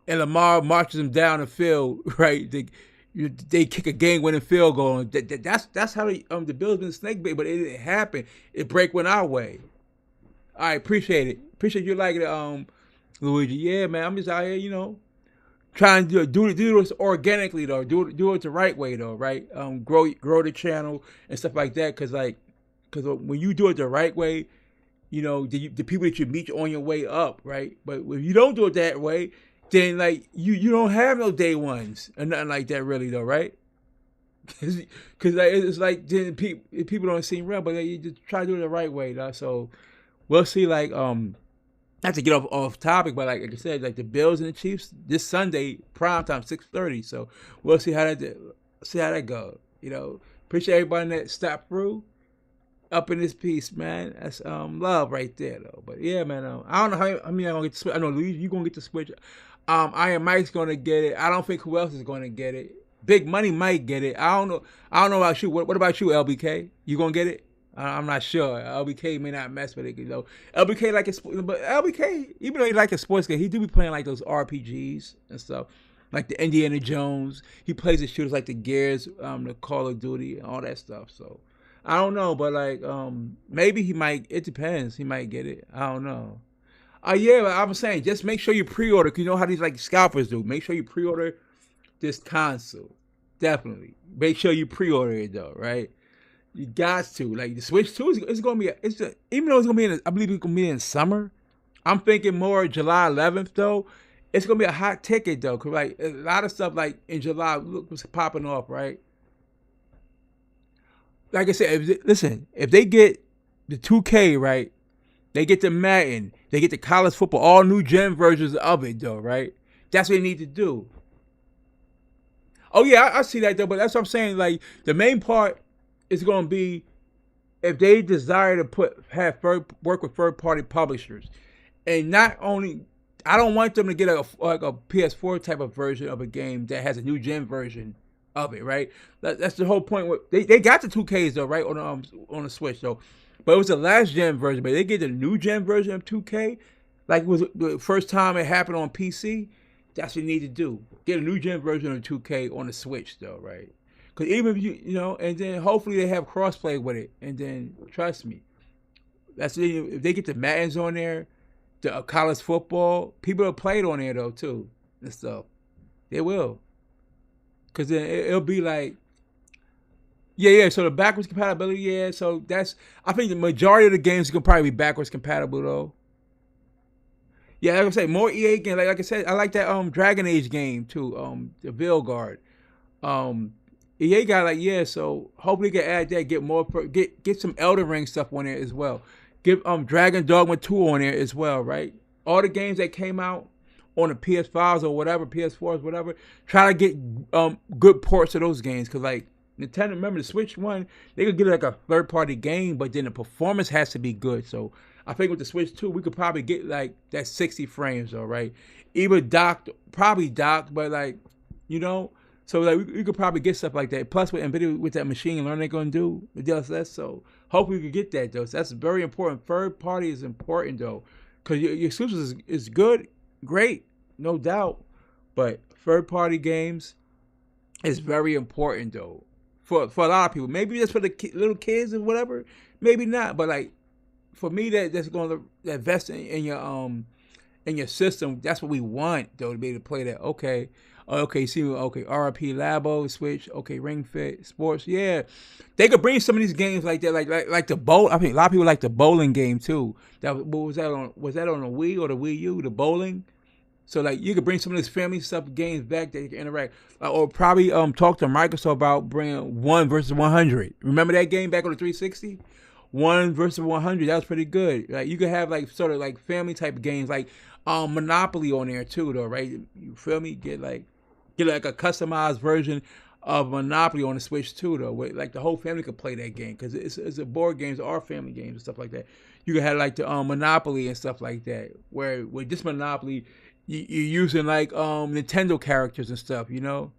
and Lamar marches them down the field, right? They kick a game-winning field goal. And that's how the Bills been snake bait, but it didn't happen. It break went our way. I appreciate it. Appreciate you liking it, Luigi. Yeah, man. I'm just out here, trying to do this organically though. Do it the right way though, right? Grow the channel and stuff like that. Cause when you do it the right way, the people that you meet on your way up, right? But if you don't do it that way, then like you don't have no day ones or nothing like that really though, right? Cause like, it's like then people don't seem real, but you just try to do it the right way though. So we'll see. Like not to get off topic, but like I said, like the Bills and the Chiefs this Sunday, prime time, 6:30. So we'll see how that goes. Appreciate everybody that stopped through up in this piece, man. That's love right there though. But yeah, man, I don't know how many I'm gonna get the switch. I know Luigi, you gonna get the switch. Iron Mike's gonna get it. I don't think who else is gonna get it. Big Money might get it. I don't know. I don't know about you. What about you, LBK? You gonna get it? I'm not sure. LBK may not mess with it, LBK like it's, but LBK, even though he like a sports game, he do be playing like those RPGs and stuff, like the Indiana Jones. He plays the shooters like the Gears, the Call of Duty, and all that stuff. So I don't know, but like maybe he might. It depends. He might get it. I don't know. Yeah, I was saying just make sure you pre-order. 'Cause you know how these like scalpers do. Make sure you pre-order this console. Definitely. Make sure you pre-order it though, right? You got to like the Switch 2 is gonna be even though it's gonna be I believe it's gonna be in summer. I'm thinking more July 11th though. It's gonna be a hot ticket though, cause like a lot of stuff like in July look was popping off, right? Like I said, listen, if they get the 2K right, they get the Madden, they get the college football, all new gen versions of it though, right? That's what they need to do. Oh yeah, I see that though, but that's what I'm saying. Like the main part is going to be if they desire to work with third party publishers, and not only I don't want them to get a PS4 type of version of a game that has a new gen version of it, right? That's the whole point. They got the 2Ks though, right, on the Switch though, but it was the last gen version. But they get the new gen version of 2K, like it was the first time it happened on PC. That's what you need to do. Get a new gen version of 2K on the Switch though, right? Because even if and then hopefully they have crossplay with it, and then trust me, if they get the Maddens on there, the college football, people will play it on there though too and stuff. They will, because then it'll be like, yeah. So the backwards compatibility, yeah. So I think the majority of the games can probably be backwards compatible though. Yeah, like I say, more EA games. Like I said, I like that Dragon Age game too. The Veilguard. EA got like, yeah, so hopefully they can add that, get more get some Elden Ring stuff on there as well. Give Dragon Dogma 2 on there as well, right? All the games that came out on the PS5s or whatever, PS4s, whatever, try to get good ports of those games, cause like Nintendo, remember the Switch one, they could get like a third party game, but then the performance has to be good. So I think with the Switch 2, we could probably get like that 60 frames, all right? Even docked, probably docked, but like, you know, so like we could probably get stuff like that. Plus with NVIDIA, with that machine learning they're gonna do the DLSS, so hopefully we could get that though. So that's very important. Third party is important though, because your exclusives is good, great, no doubt, but third party games is very important though for a lot of people. Maybe just for the little kids or whatever, maybe not. But like for me, that's going to invest in your system. That's what we want though, to be able to play that. Okay, okay, see, okay, RP Labo Switch, okay, Ring Fit Sports, yeah, they could bring some of these games like that, like the bowl. I mean, a lot of people like the bowling game too. That what was that on? Was that on the Wii or the Wii U? The bowling. So like you could bring some of this family stuff games back that you can interact, or probably talk to Microsoft about bringing 1 versus 100. Remember that game back on the 360? 1 versus 100. That was pretty good. Like you could have like sort of like family type games like Monopoly on there too, though, right? You feel me? Get like a customized version of Monopoly on the Switch too, though. Where, like the whole family could play that game because it's a board games or family games and stuff like that. You could have like the Monopoly and stuff like that, where with this Monopoly you're using like Nintendo characters and stuff, you know.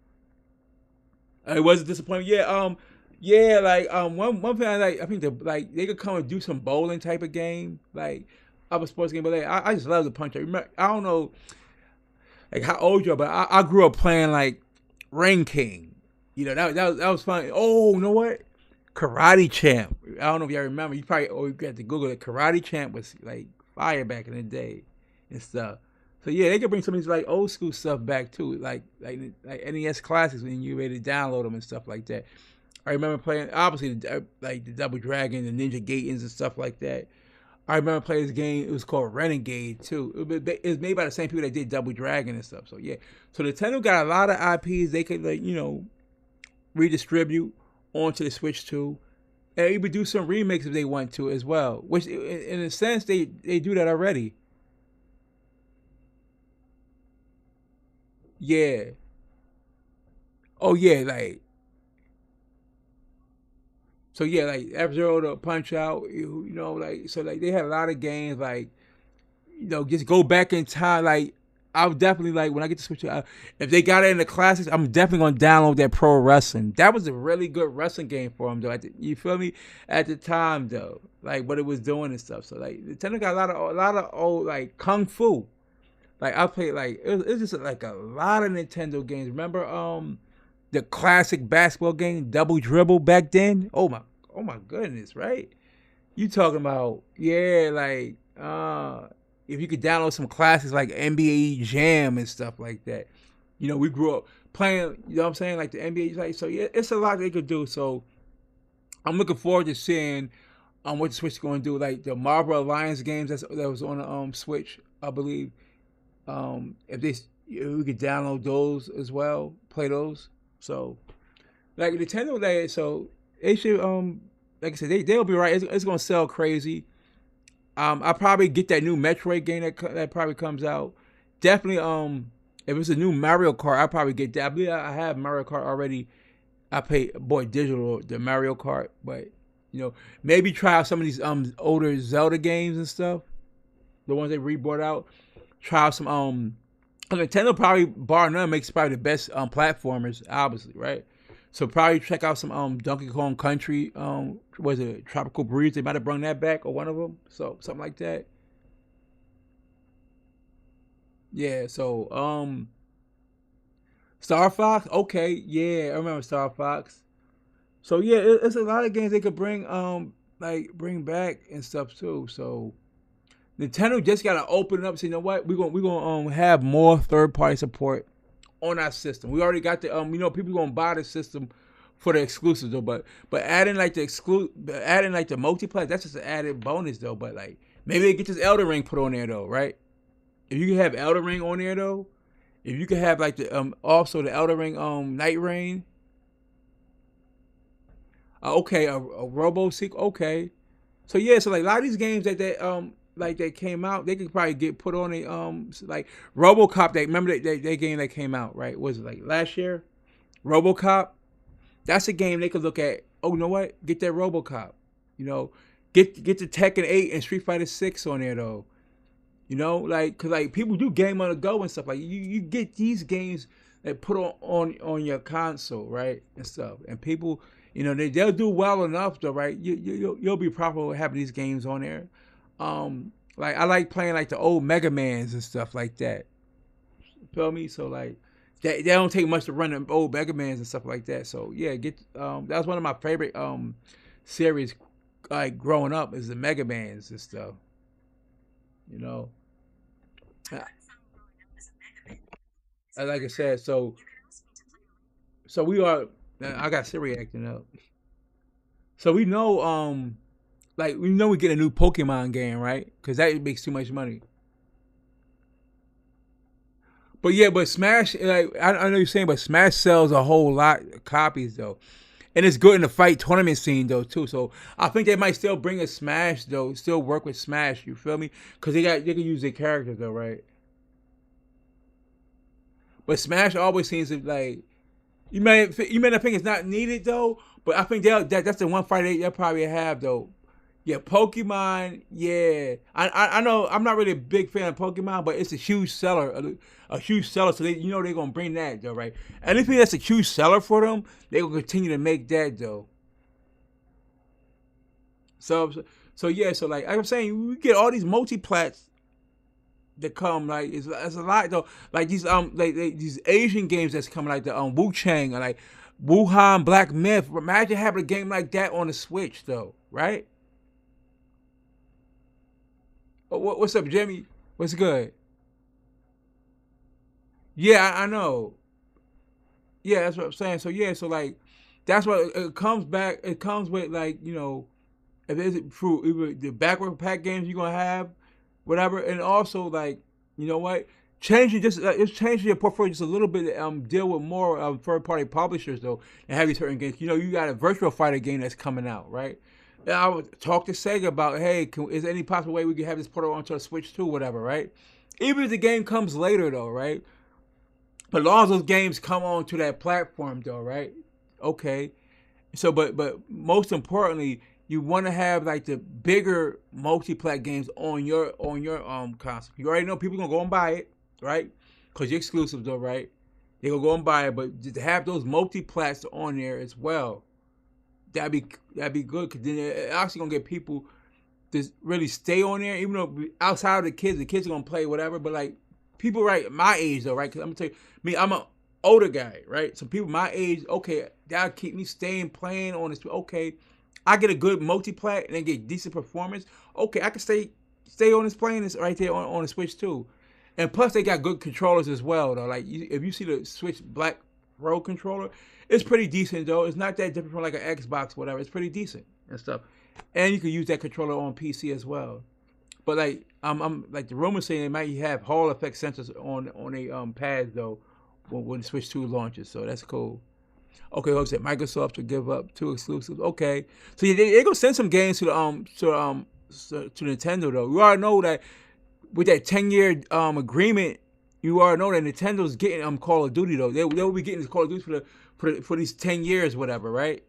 It wasn't disappointing. Yeah, yeah, like one thing I like, I think like they could come and do some bowling type of game, like other sports game, but like, I just love the punch. I don't know like how old you are, but I grew up playing like Ring King. You know that was fun. Oh, you know what? Karate Champ. I don't know if y'all remember. You probably you got to Google it. Karate Champ was like fire back in the day and stuff. So yeah, they could bring some of these like old school stuff back too, like NES classics when you ready to download them and stuff like that. I remember playing obviously like the Double Dragon, the Ninja Gaidens and stuff like that. I remember playing this game. It was called Renegade too. It was made by the same people that did Double Dragon and stuff. So yeah, so Nintendo got a lot of IPs they could like redistribute onto the Switch too, and even do some remakes if they want to as well. Which in a sense they do that already. Yeah. Oh yeah, like so yeah, like F Zero to Punch Out, like so like they had a lot of games like just go back in time. Like I would definitely like when I get to Switch, if they got it in the classics, I'm definitely gonna download that Pro Wrestling. That was a really good wrestling game for them though. You feel me? At the time though, like what it was doing and stuff. So like Nintendo got a lot of old like Kung Fu. Like I played like it was just like a lot of Nintendo games. Remember the classic basketball game Double Dribble back then? Oh my goodness, right? You talking about yeah, like if you could download some classics like NBA Jam and stuff like that. We grew up playing, you know what I'm saying, like the NBA like so yeah, it's a lot they could do. So I'm looking forward to seeing what the Switch is going to do, like the Marvel Alliance games that was on the Switch, I believe. If we could download those as well, play those. So like Nintendo, like so they should like I said they'll be right. It's gonna sell crazy. I'll probably get that new Metroid game that probably comes out. Definitely if it's a new Mario Kart, I'll probably get that. I believe I have Mario Kart already. I bought digital the Mario Kart, but maybe try out some of these older Zelda games and stuff. The ones they re-brought out. Try out some Nintendo probably bar none makes probably the best platformers, obviously, right? So probably check out some Donkey Kong Country, was it Tropical Breeze? They might have brought that back or one of them, so something like that. Yeah. So Star Fox, okay, yeah, I remember Star Fox. So yeah, it's a lot of games they could bring like bring back and stuff too. So Nintendo just gotta open it up. And say, you know what? We're gonna have more third party support on our system. We already got the people gonna buy the system for the exclusives though. But adding like adding like the multiplayer, that's just an added bonus though. But like maybe they get this Elden Ring put on there though, right? If you can have Elden Ring on there though, if you can have like the also the Elden Ring Night Rain, Okay, a Robo sequel. Okay, so yeah, so like a lot of these games that they came out, they could probably get put on a like RoboCop. They remember that game that came out, right? Was it like last year? RoboCop. That's a game they could look at. Oh, you know what? Get that RoboCop. You know, get the Tekken 8 and Street Fighter 6 on there though. You know, like cause like people do game on the go and stuff. Like you get these games that put on your console, right, and stuff. And people, they'll do well enough though, right? You'll be proper with having these games on there. Like I like playing like the old Mega Mans and stuff like that. Feel me? So like they don't take much to run them old Mega Mans and stuff like that. So yeah, get that was one of my favorite series like growing up is the Mega Mans and stuff. You know, like I said, so we are. I got Siri acting up. So we know like we know we get a new Pokemon game, right? Because that makes too much money. But yeah, but Smash, like I know you're saying, but Smash sells a whole lot of copies though, and it's good in the fight tournament scene though too. So I think they might still bring a Smash though, still work with Smash. You feel me? Because they can use their characters though, right? But Smash always seems to like you may not think it's not needed though, but I think that's the one fight they'll probably have though. Yeah, Pokemon. Yeah, I know I'm not really a big fan of Pokemon, but it's a huge seller, a huge seller. So they're gonna bring that though, right? Anything that's a huge seller for them, they will continue to make that though. So yeah, so like I'm saying, we get all these multi-plats that come like it's a lot though. Like these Asian games that's coming like the Wu Chang or like Wuhan Black Myth. Imagine having a game like that on the Switch though, right? What's up, Jimmy? What's good? Yeah, I know. Yeah, that's what I'm saying. So yeah, so like that's what it comes back. It comes with like if it's through either the backward pack games you're gonna have, whatever, and also like you know what, changing just it's changing your portfolio just a little bit. Deal with more third party publishers though, and have these certain games. You got a Virtual Fighter game that's coming out, right? And I would talk to Sega about, hey, is there any possible way we could have this ported onto a Switch too, whatever, right? Even if the game comes later though, right? But as long as those games come on to that platform though, right? Okay. So but most importantly, you want to have like the bigger multi-plat games on your console. You already know people gonna go and buy it, right? Cause you're exclusive though, right? They gonna go and buy it, but to have those multi-plats on there as well, that'd be good. Cause then it actually gonna get people to really stay on there, even though outside of the kids are gonna play whatever. But like people right my age though, right? Because I'm gonna tell you, me, I'm a older guy, right? So people my age, okay, that'll keep me staying playing on this. Okay, I get a good multi-plat and then get decent performance. Okay, I can stay on this playing this right there on the Switch too. And plus they got good controllers as well though. Like if you see the Switch Black Pro controller, it's pretty decent though. It's not that different from like an Xbox or whatever. It's pretty decent and stuff. And you can use that controller on PC as well. But like I'm like the rumors saying they might have Hall effect sensors on a pads though when the Switch 2 launches. So that's cool. Okay, what said Microsoft to give up two exclusives. Okay, so yeah, they gonna send some games to Nintendo though. You already know that with that 10-year agreement, you already know that Nintendo's getting Call of Duty though. They will be getting this Call of Duty for these 10 years, whatever, right?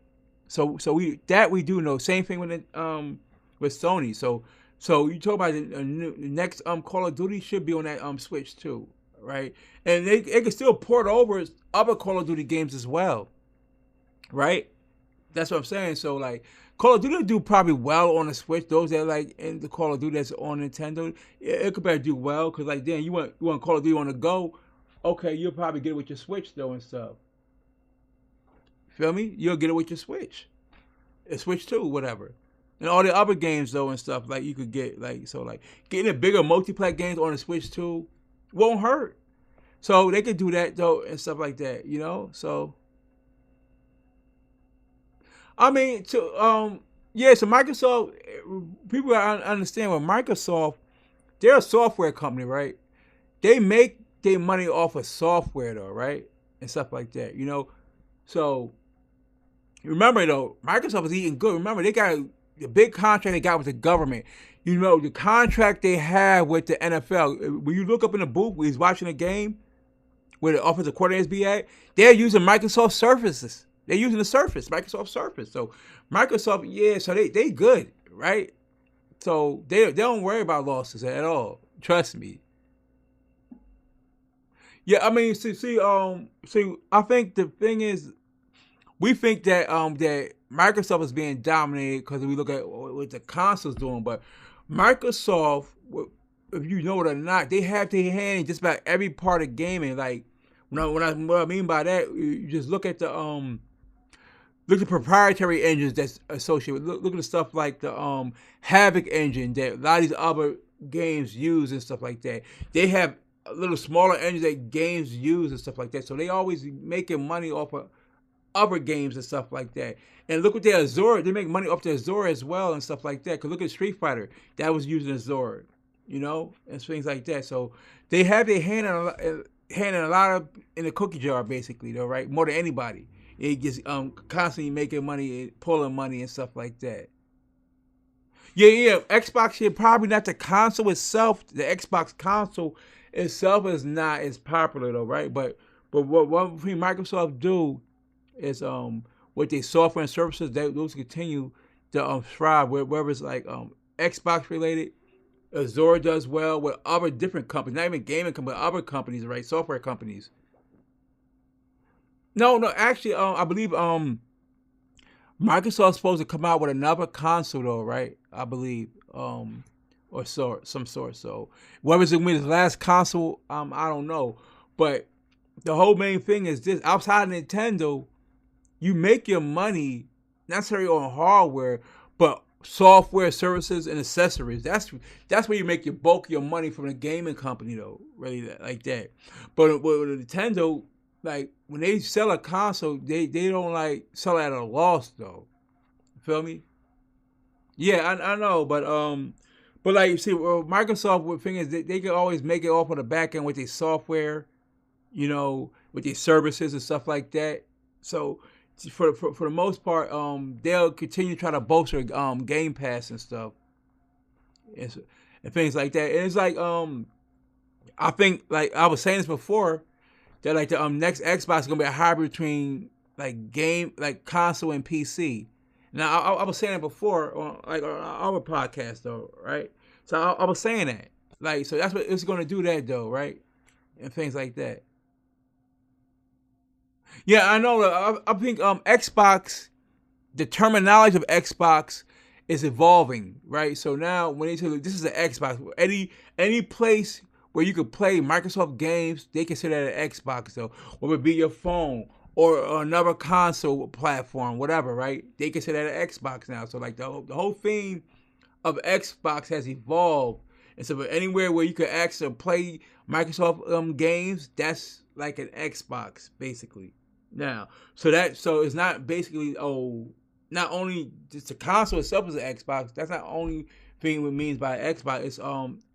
So we do know. Same thing with Sony. So you talk about the next Call of Duty should be on that Switch too, right? And they can still port over other Call of Duty games as well, right? That's what I'm saying. So like Call of Duty do probably well on the Switch. Those that like in the Call of Duty that's on Nintendo, it could probably do well because like then you want Call of Duty on the go. Okay, you'll probably get it with your Switch though and stuff. Feel me? You'll get it with your Switch, a Switch 2, whatever. And all the other games though and stuff like you could get like so like getting a bigger multiplayer games on the Switch 2 won't hurt. So they could do that though and stuff like that, So I mean, yeah. So Microsoft, people gotta understand what Microsoft. They're a software company, right? They make their money off of software, though, right, and stuff like that. So Remember though, Microsoft is eating good. Remember they got the big contract they got with the government. You know the contract they have with the NFL. When you look up in the booth, when he's watching a game, where the offensive coordinators be at, they're using Microsoft Surfaces. They're using the Surface, Microsoft Surface. So Microsoft, yeah, so they good, right? So they don't worry about losses at all. Trust me. Yeah, I mean, see, I think the thing is, we think that that Microsoft is being dominated because we look at what the consoles doing, but Microsoft, if you know it or not, they have their hand in just about every part of gaming. Like what I mean by that, you just look at the proprietary engines that's associated with. Look at the stuff like the Havoc engine that a lot of these other games use and stuff like that. They have a little smaller engines that games use and stuff like that. So they always making money off of other games and stuff like that. And look at their Azure. They make money off their Azure as well and stuff like that. Cause look at Street Fighter. That was using Azure, you know, and things like that. So they have their hand in a lot of in the cookie jar basically, though, right? More than anybody. It just constantly making money, pulling money and stuff like that. Yeah. Xbox here, probably not the console itself. The Xbox console itself is not as popular though, right? But what one thing Microsoft do is with their software and services, those continue to thrive. Whether it's like Xbox related, Azure does well with other different companies, not even gaming companies, but other companies, right? Software companies. No, actually, I believe Microsoft's supposed to come out with another console though, right? I believe, or some sort. So whether it's gonna be his last console, I don't know. But the whole main thing is this: outside of Nintendo, you make your money not necessarily on hardware, but software, services, and accessories. That's where you make your bulk of your money from the gaming company though, really like that. But with Nintendo, like when they sell a console, they don't like sell it at a loss though. You feel me? Yeah, I know, but like you see, Microsoft with thing is they can always make it off on the back end with their software, you know, with their services and stuff like that. So for the most part, they'll continue to try to bolster Game Pass and stuff and things like that. And it's like I think like I was saying this before that like the next Xbox is gonna be a hybrid between like console and PC. Now I was saying it before on our podcast though, right? So I was saying that like so that's what it's gonna do that though, right? And things like that. Yeah, I know. I think Xbox, the terminology of Xbox is evolving, right? So now when they say this is an Xbox, any place where you could play Microsoft games, they consider that an Xbox. So whether it be your phone or another console platform, whatever, right? They consider that an Xbox now. So like the whole theme of Xbox has evolved. And so anywhere where you could actually play Microsoft games, that's like an Xbox basically now. So it's not basically not only just the console itself is an Xbox. That's not only thing it means by Xbox. It's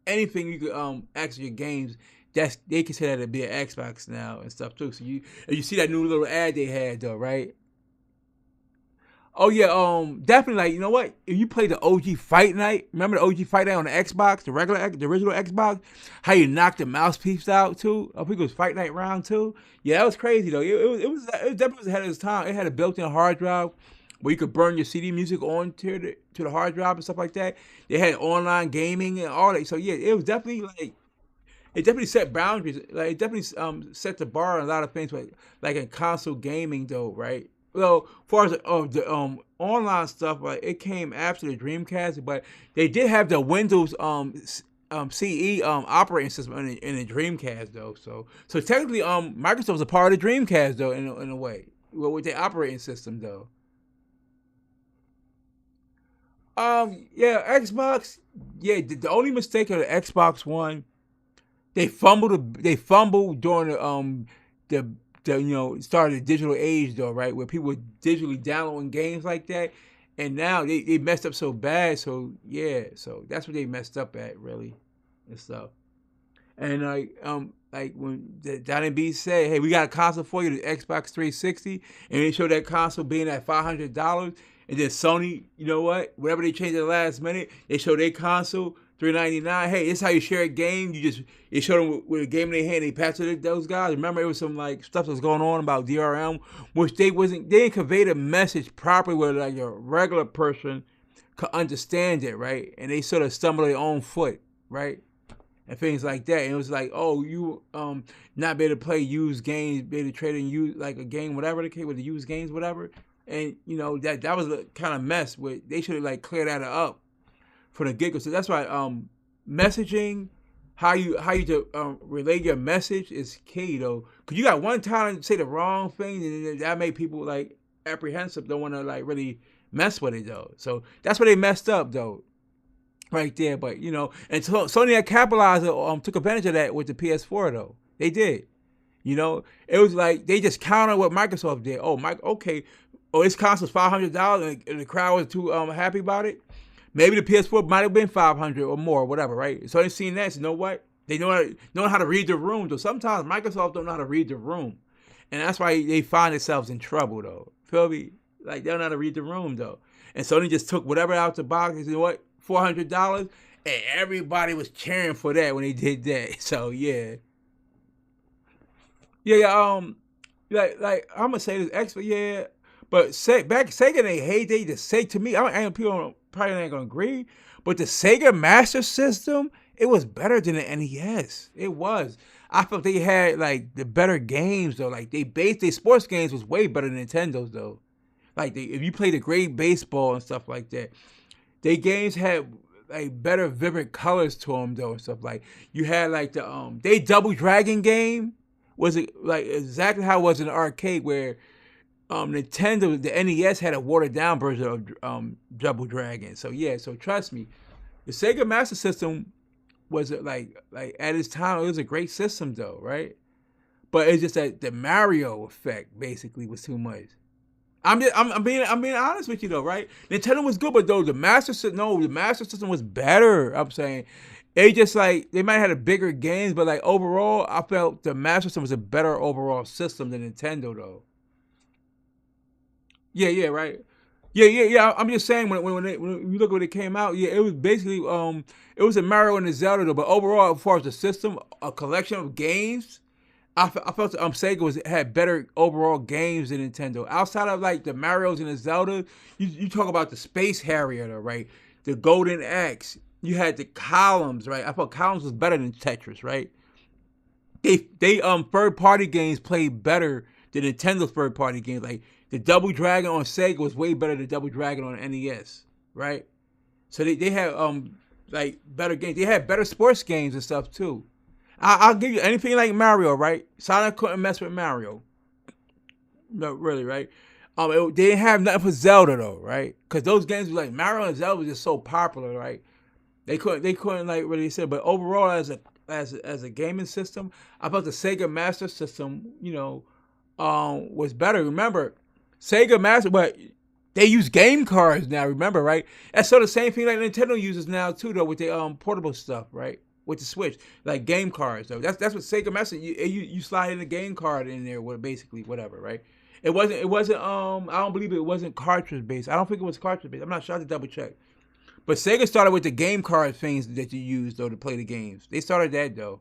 anything you could access your games. That's they consider that to be an Xbox now and stuff too. So you see that new little ad they had though, right? Oh yeah, definitely. Like you know what? If you play the OG Fight Night, remember the OG Fight Night on the Xbox, the original Xbox, how you knocked the mouthpiece out too? I think it was Fight Night Round Two. Yeah, that was crazy though. It definitely was ahead of its time. It had a built-in hard drive where you could burn your CD music onto the hard drive and stuff like that. They had online gaming and all that. So yeah, it was definitely like it definitely set boundaries. Like it definitely set the bar on a lot of things, like in console gaming though, right? Well, as far as the online stuff, like it came after the Dreamcast, but they did have the Windows CE operating system in the Dreamcast though. So technically Microsoft was a part of the Dreamcast though in a way, well, with their operating system though. Yeah, Xbox. Yeah, the only mistake of the Xbox One, they fumbled during the start of the digital age though, right? Where people were digitally downloading games like that, and now they messed up so bad. So yeah, so that's what they messed up at really and stuff. And like when Johnny B said, "Hey, we got a console for you, the Xbox 360," and they showed that console being at $500, and then Sony, you know what? Whatever they changed at the last minute, they showed their console $399. Hey, this is how you share a game. You showed them with a game in their hand. They passed it to those guys. Remember, it was some like stuff that was going on about DRM, which they didn't convey the message properly, where like a regular person could understand it, right? And they sort of stumbled their own foot, right? And things like that. And it was like, oh, you not be able to play used games, be able to trade in use like a game, whatever the case with the used games, whatever. And you know that was a kind of mess. With they should have like cleared that up for the get go. So that's why messaging, how you relay your message is key though. Cause you got one time to say the wrong thing, and that made people like apprehensive. Don't want to like really mess with it though. So that's where they messed up though. Right there, but you know, and so Sony had capitalized, took advantage of that with the PS4 though. They did, you know. It was like they just countered what Microsoft did. Oh, okay. Oh, this console's $500, and the crowd was too happy about it. Maybe the PS4 might have been $500 or more, whatever, right? So they seen that. So you know what? They know how to read the room. Though sometimes Microsoft don't know how to read the room, and that's why they find themselves in trouble though. Feel me? Like they don't know how to read the room though. And Sony just took whatever out the box and said, you know what? $400, and everybody was cheering for that when they did that. So yeah, like I'm gonna say this extra, yeah. But Sega in their heyday, the Sega to me, people probably ain't gonna agree, but the Sega Master System, it was better than the NES. It was. I felt they had like the better games though. Like their sports games was way better than Nintendo's though. Like if you played the great baseball and stuff like that. They games had like better vibrant colors to them though and stuff. Like you had like they Double Dragon game was it like exactly how it was in the arcade, where Nintendo, the NES had a watered down version of Double Dragon. So yeah, so trust me, the Sega Master System was like at its time it was a great system though, right? But it's just that the Mario effect basically was too much. I'm being honest with you though, right? Nintendo was good, but though the Master System was better. I'm saying they just like they might have had a bigger games, but like overall, I felt the Master System was a better overall system than Nintendo though. Yeah, right. Yeah. I'm just saying when you look when it came out, yeah, it was basically it was a Mario and a Zelda though, but overall, as far as the system, a collection of games. I felt Sega had better overall games than Nintendo. Outside of like the Mario's and the Zelda, you talk about the Space Harrier, though, right? The Golden Axe. You had the Columns, right? I thought Columns was better than Tetris, right? They third party games played better than Nintendo's third party games. Like the Double Dragon on Sega was way better than Double Dragon on NES, right? So they had like better games. They had better sports games and stuff too. I'll give you anything like Mario, right? Sonic couldn't mess with Mario. No, really, right? They didn't have nothing for Zelda though, right? Because those games were like Mario and Zelda was just so popular, right? They couldn't like really say. But overall, as a gaming system, I thought the Sega Master System, was better. Remember, Sega Master, but they use game cards now. Remember, right? That's sort of the same thing like Nintendo uses now too, though, with the portable stuff, right? With the Switch, like game cards though. That's what Sega Master. You slide in a game card in there, with basically whatever, right? It wasn't. I don't believe it wasn't cartridge based. I don't think it was cartridge based. I'm not sure. I have to double check. But Sega started with the game card things that you use though to play the games. They started that though.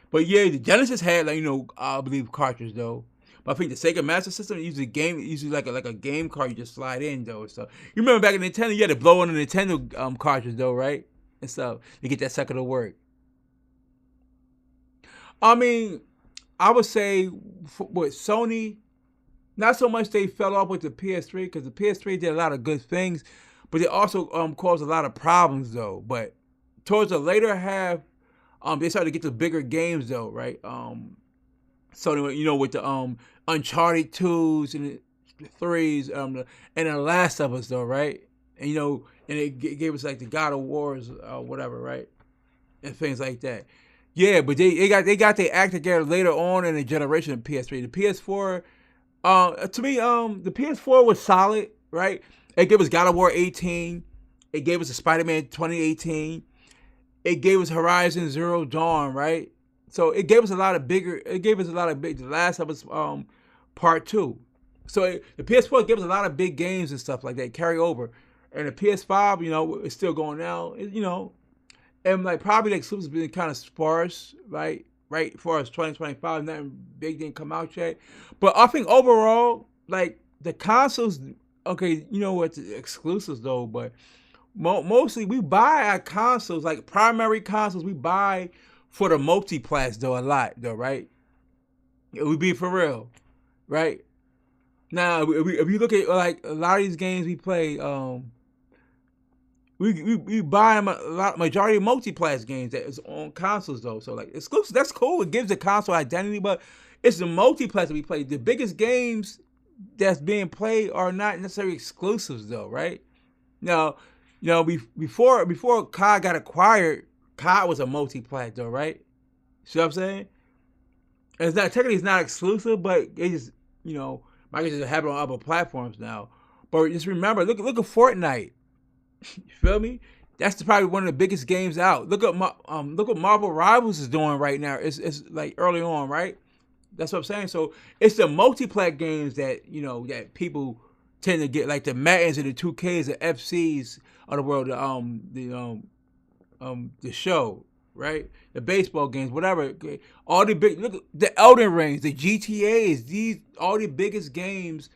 But yeah, the Genesis had like I believe cartridge though. But I think the Sega Master System usually like a game card you just slide in though. So you remember back in Nintendo, you had to blow on the Nintendo cartridge though, right? And stuff to get that sucker to work. I mean, I would say with Sony, not so much they fell off with the PS3 because the PS3 did a lot of good things, but they also caused a lot of problems though. But towards the later half, they started to get the bigger games though, right? Sony, with the Uncharted 2s and the 3s, and the Last of Us though, right? And and it gave us like the God of Wars, whatever, right? And things like that. Yeah, but they got their act together later on in the generation of PS3. The PS4, to me, the PS4 was solid, right? It gave us God of War 18. It gave us a Spider-Man 2018. It gave us Horizon Zero Dawn, right? So it gave us a lot of bigger. It gave us a lot of big. The Last of Us Part Two. So the PS4 gives us a lot of big games and stuff like that carry over, and the PS5, it's still going now. And like probably the exclusives been kind of sparse, right? Right, for us 2025, nothing big didn't come out yet. But I think overall, like the consoles, okay, you know what, the exclusives though, but mostly we buy our consoles, like primary consoles, we buy for the multiplats though a lot though, right? It would be for real, right? Now, if you look at like a lot of these games we play, we buy them majority of multiplats games that is on consoles though. So like exclusive, that's cool. It gives the console identity, but it's the multiplats that we play. The biggest games that's being played are not necessarily exclusives though, right? Now, before COD got acquired, COD was a multiplat though, right? See what I'm saying? And it's not technically it's not exclusive, but it just Microsoft have it on other platforms now. But just remember, look at Fortnite. You feel me? That's probably one of the biggest games out. Look what Marvel Rivals is doing right now. It's like early on, right? That's what I'm saying. So it's the multiplat games that that people tend to get, like the Maddens and the 2Ks, the FCs of the world, the show, right? The baseball games, whatever. All the big, look, the Elden Rings, the GTAs, all the biggest games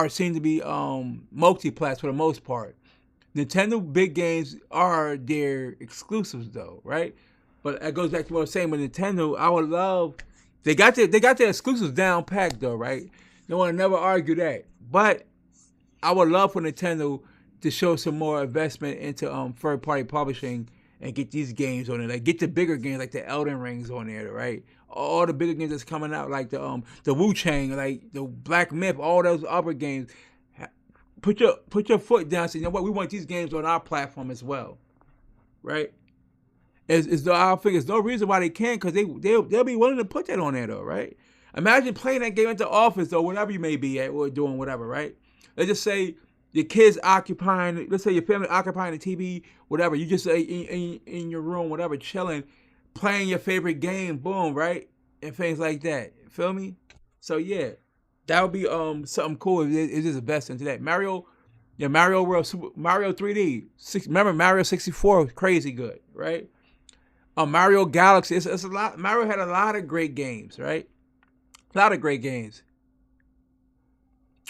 seem to be multiplats for the most part. Nintendo big games are their exclusives though, right? But that goes back to what I was saying with Nintendo. I would love they got their exclusives down packed though, right? No one never argue that. But I would love for Nintendo to show some more investment into third party publishing and get these games on there. Like get the bigger games like the Elden Rings on there, right? All the bigger games that's coming out, like the Wu Chang, like the Black Myth, all those other games. Put your foot down. Say, you know what? We want these games on our platform as well, right? I think there's no reason why they can't, because they'll be willing to put that on there though, right? Imagine playing that game at the office or whatever you may be at or doing whatever, right? Let's just say your kids occupying. Let's say your family occupying the TV, whatever. You just say in your room, whatever, chilling, playing your favorite game, boom, right, and things like that. Feel me? So yeah. That would be something cool if it is best into that. Mario World, Mario 3D. Remember Mario 64 was crazy good, right? Mario Galaxy. It's a lot. Mario had a lot of great games, right? A lot of great games.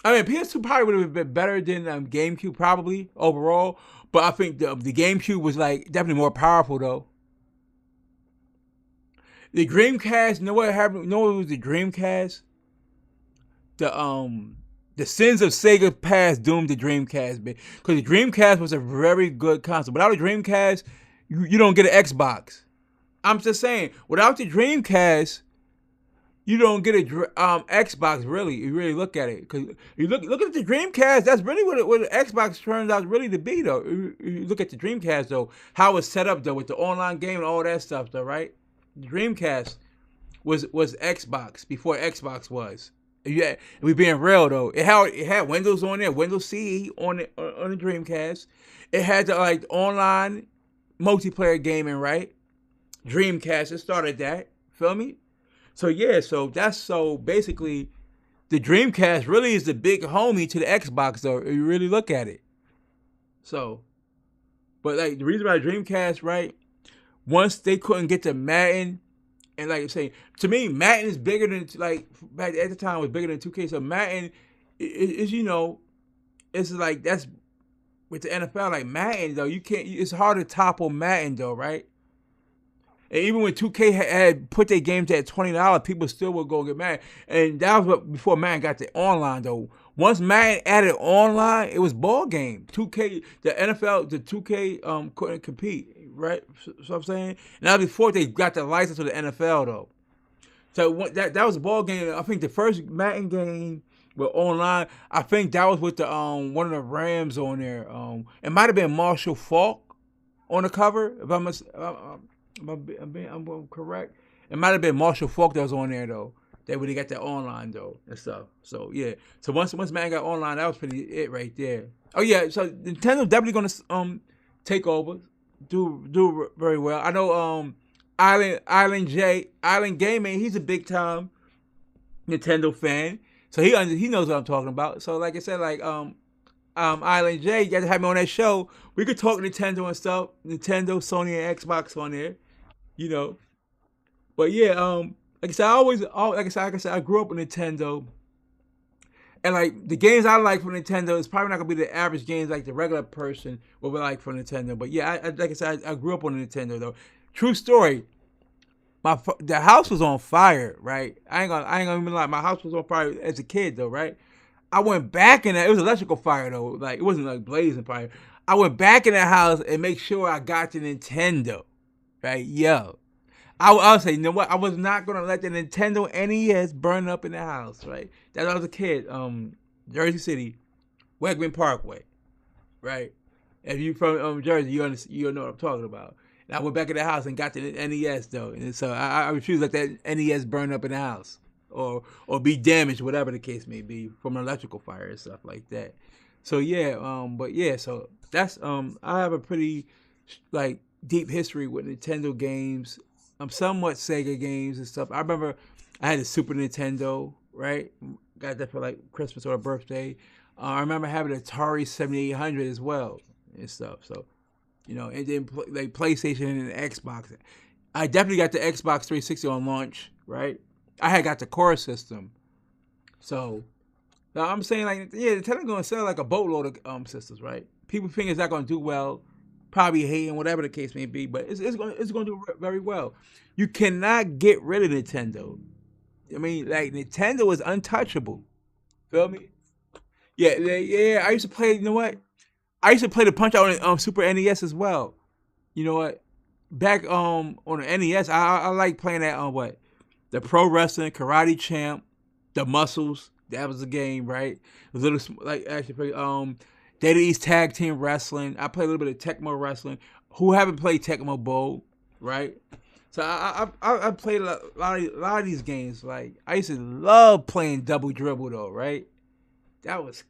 I mean, PS2 probably would have been better than GameCube, probably overall. But I think the GameCube was like definitely more powerful though. The Dreamcast. You know what happened? You know what was the Dreamcast? The sins of Sega past doomed the Dreamcast, because the Dreamcast was a very good console. Without a Dreamcast, you don't get an Xbox. I'm just saying, without the Dreamcast, you don't get a Xbox. Really, you really look at it, because you look at the Dreamcast. That's really what the Xbox turns out really to be, though. You look at the Dreamcast though, how it's set up though with the online game and all that stuff, though, right? The Dreamcast was Xbox before Xbox was. Yeah, we being real though. It had Windows on there, Windows CE on the Dreamcast. It had the like online multiplayer gaming, right? Dreamcast, it started that. Feel me? So yeah, so basically the Dreamcast really is the big homie to the Xbox though, if you really look at it. So, but like the reason why Dreamcast, right? Once they couldn't get to Madden. And like I say, to me, Madden is bigger than, like, back at the time it was bigger than 2K. So Madden is it's like that's with the NFL, like Madden though. You can't. It's hard to topple Madden though, right? And even when 2K had put their games at $20, people still would go get Madden. And that was before Madden got the online though. Once Madden added online, it was ball game. 2K, the NFL, the 2K couldn't compete, right? So I'm saying. Now before they got the license to the NFL though. So that was a ball game. I think the first Madden game with online, I think that was with the one of the Rams on there. It might have been Marshall Faulk on the cover, if I'm correct. It might have been Marshall Faulk that was on there though. They would have got that online though and stuff. So yeah. So once Madden got online, that was pretty it right there. Oh yeah. So Nintendo's definitely gonna take over, do very well. I know Island Gaming. He's a big time Nintendo fan, so he knows what I'm talking about. So like I said, like Island J, you guys have me on that show. We could talk Nintendo and stuff, Nintendo, Sony, and Xbox on there, you know. But yeah, like I said, like I said, I grew up with Nintendo, and like the games I like from Nintendo is probably not gonna be the average games like the regular person would like for Nintendo. But yeah, like I said, I grew up on Nintendo though. True story. The house was on fire, right? I ain't gonna even lie. My house was on fire as a kid though, right? I went back in there. It was electrical fire though. Like it wasn't like blazing fire. I went back in the house and make sure I got the Nintendo. Right? Yo. I'll say, you know what? I was not gonna let the Nintendo NES burn up in the house, right? That I was a kid. Jersey City, Wegman Parkway, right? If you from Jersey, you know what I'm talking about. And I went back in the house and got the NES though, and so I refuse to let that NES burn up in the house or be damaged, whatever the case may be, from an electrical fire and stuff like that. So yeah, but yeah, so that's I have a pretty like deep history with Nintendo games. Somewhat Sega games and stuff. I remember I had a Super Nintendo, right? Got that for like Christmas or a birthday. I remember having an Atari 7800 as well and stuff. So, and then like PlayStation and Xbox. I definitely got the Xbox 360 on launch, right? I had got the core system. So now I'm saying like, yeah, Nintendo's gonna sell like a boatload of systems, right? People think it's not gonna do well, probably hating whatever the case may be, but it's gonna do very well. You cannot get rid of Nintendo. I mean, like Nintendo is untouchable. Feel me? Yeah, yeah. I used to play. You know what? I used to play the Punch Out on Super NES as well. You know what? Back on the NES, I like playing that on what the Pro Wrestling, Karate Champ, the Muscles. That was a game, right? A little like actually Data East Tag Team Wrestling. I play a little bit of Tecmo Wrestling. Who haven't played Tecmo Bowl, right? So I played a lot of these games. Like I used to love playing Double Dribble though, right? That was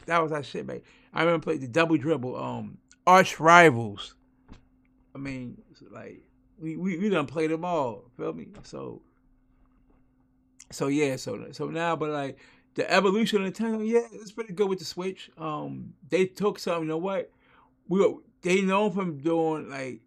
that shit, man. I remember playing the Double Dribble, Arch Rivals. I mean, like we done played them all. Feel me? So yeah, so now, but like the evolution of Nintendo, yeah, it's pretty good with the Switch. They took something. You know what? They known from doing like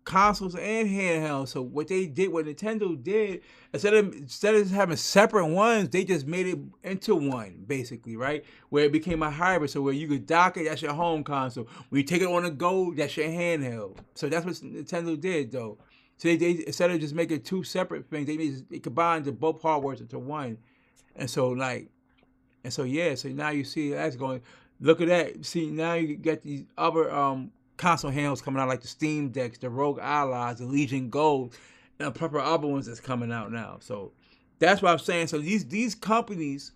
consoles and handhelds. So what Nintendo did, instead of having separate ones, they just made it into one, basically, right? Where it became a hybrid. So where you could dock it, that's your home console. When you take it on the go, that's your handheld. So that's what Nintendo did, though. So they instead of just making two separate things, they combined the both hardwares into one. And so like, and so yeah, so now you see that's going. Look at that. See now you get these other console handhelds coming out like the Steam Decks, the Rogue Allies, the Legion Gold, and a couple of other ones that's coming out now. So that's what I'm saying. So these companies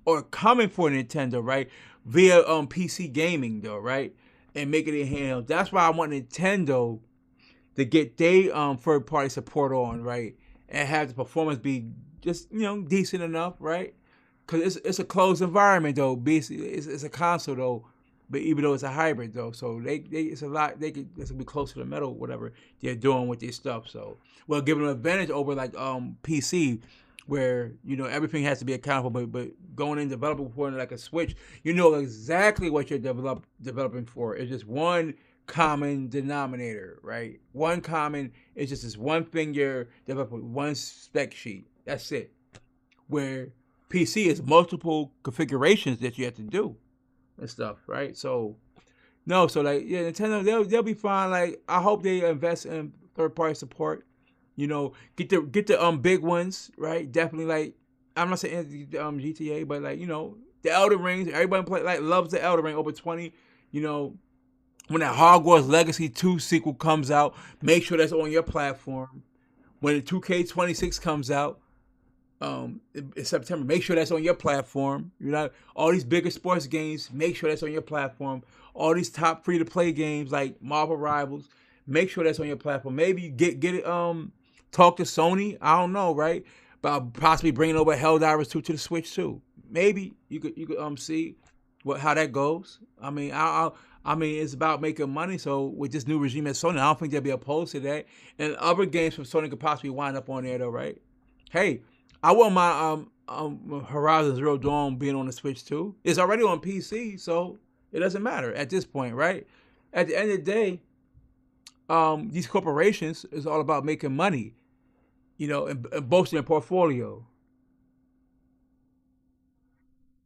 are coming for Nintendo, right? Via PC gaming though, right? And making it handheld. That's why I want Nintendo to get their third party support on, right? And have the performance be just decent enough, right? Because it's a closed environment though. Basically, it's a console though, but even though it's a hybrid though, so they it's a lot. It's gonna be close to the metal, whatever they're doing with their stuff. So well, giving them an advantage over like PC, where everything has to be accountable. But going in developing for like a Switch, you know exactly what you're developing for. It's just one common denominator, right? One common. It's just this one thing you're developing, one spec sheet. That's it. Where PC is multiple configurations that you have to do and stuff, right? So no, so like yeah, Nintendo they'll be fine. Like I hope they invest in third party support. Get the big ones, right? Definitely like I'm not saying GTA, but like the Elder Rings. Everybody loves the Elder Ring over 20. When that Hogwarts Legacy 2 sequel comes out, make sure that's on your platform. When the 2K26 comes out, in September, make sure that's on your platform. All these bigger sports games, make sure that's on your platform. All these top free to play games like Marvel Rivals, make sure that's on your platform. Maybe you get it. Talk to Sony. I don't know, right? About possibly bringing over Helldivers 2 to the Switch too. Maybe you could see how that goes. I mean, I mean, it's about making money. So with this new regime at Sony, I don't think they'll be opposed to that. And other games from Sony could possibly wind up on there, though, right? Hey, I want my Horizon Zero Dawn being on the Switch too. It's already on PC, so it doesn't matter at this point, right? At the end of the day, these corporations is all about making money, and boasting their portfolio.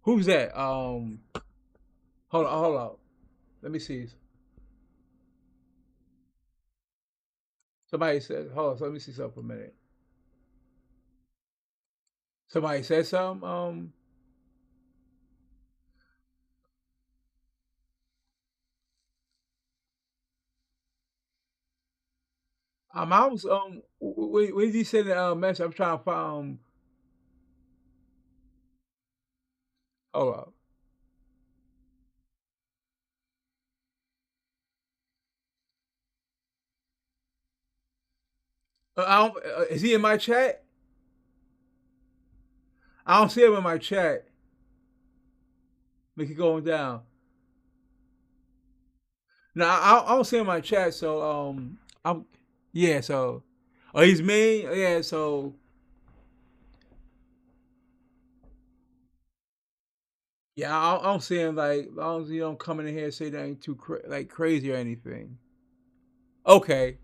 Who's that? Hold on. Let me see. Somebody said, hold on. So let me see something for a minute. Somebody said something. I was when did you send the message? I'm trying to find. Hold up. I don't, is he in my chat? I don't see him in my chat. Make it going down. No, I don't see him in my chat. So I'm yeah. So oh, he's me. Yeah. So yeah, I don't see him like as long as you don't come in here and say that ain't too like crazy or anything. Okay.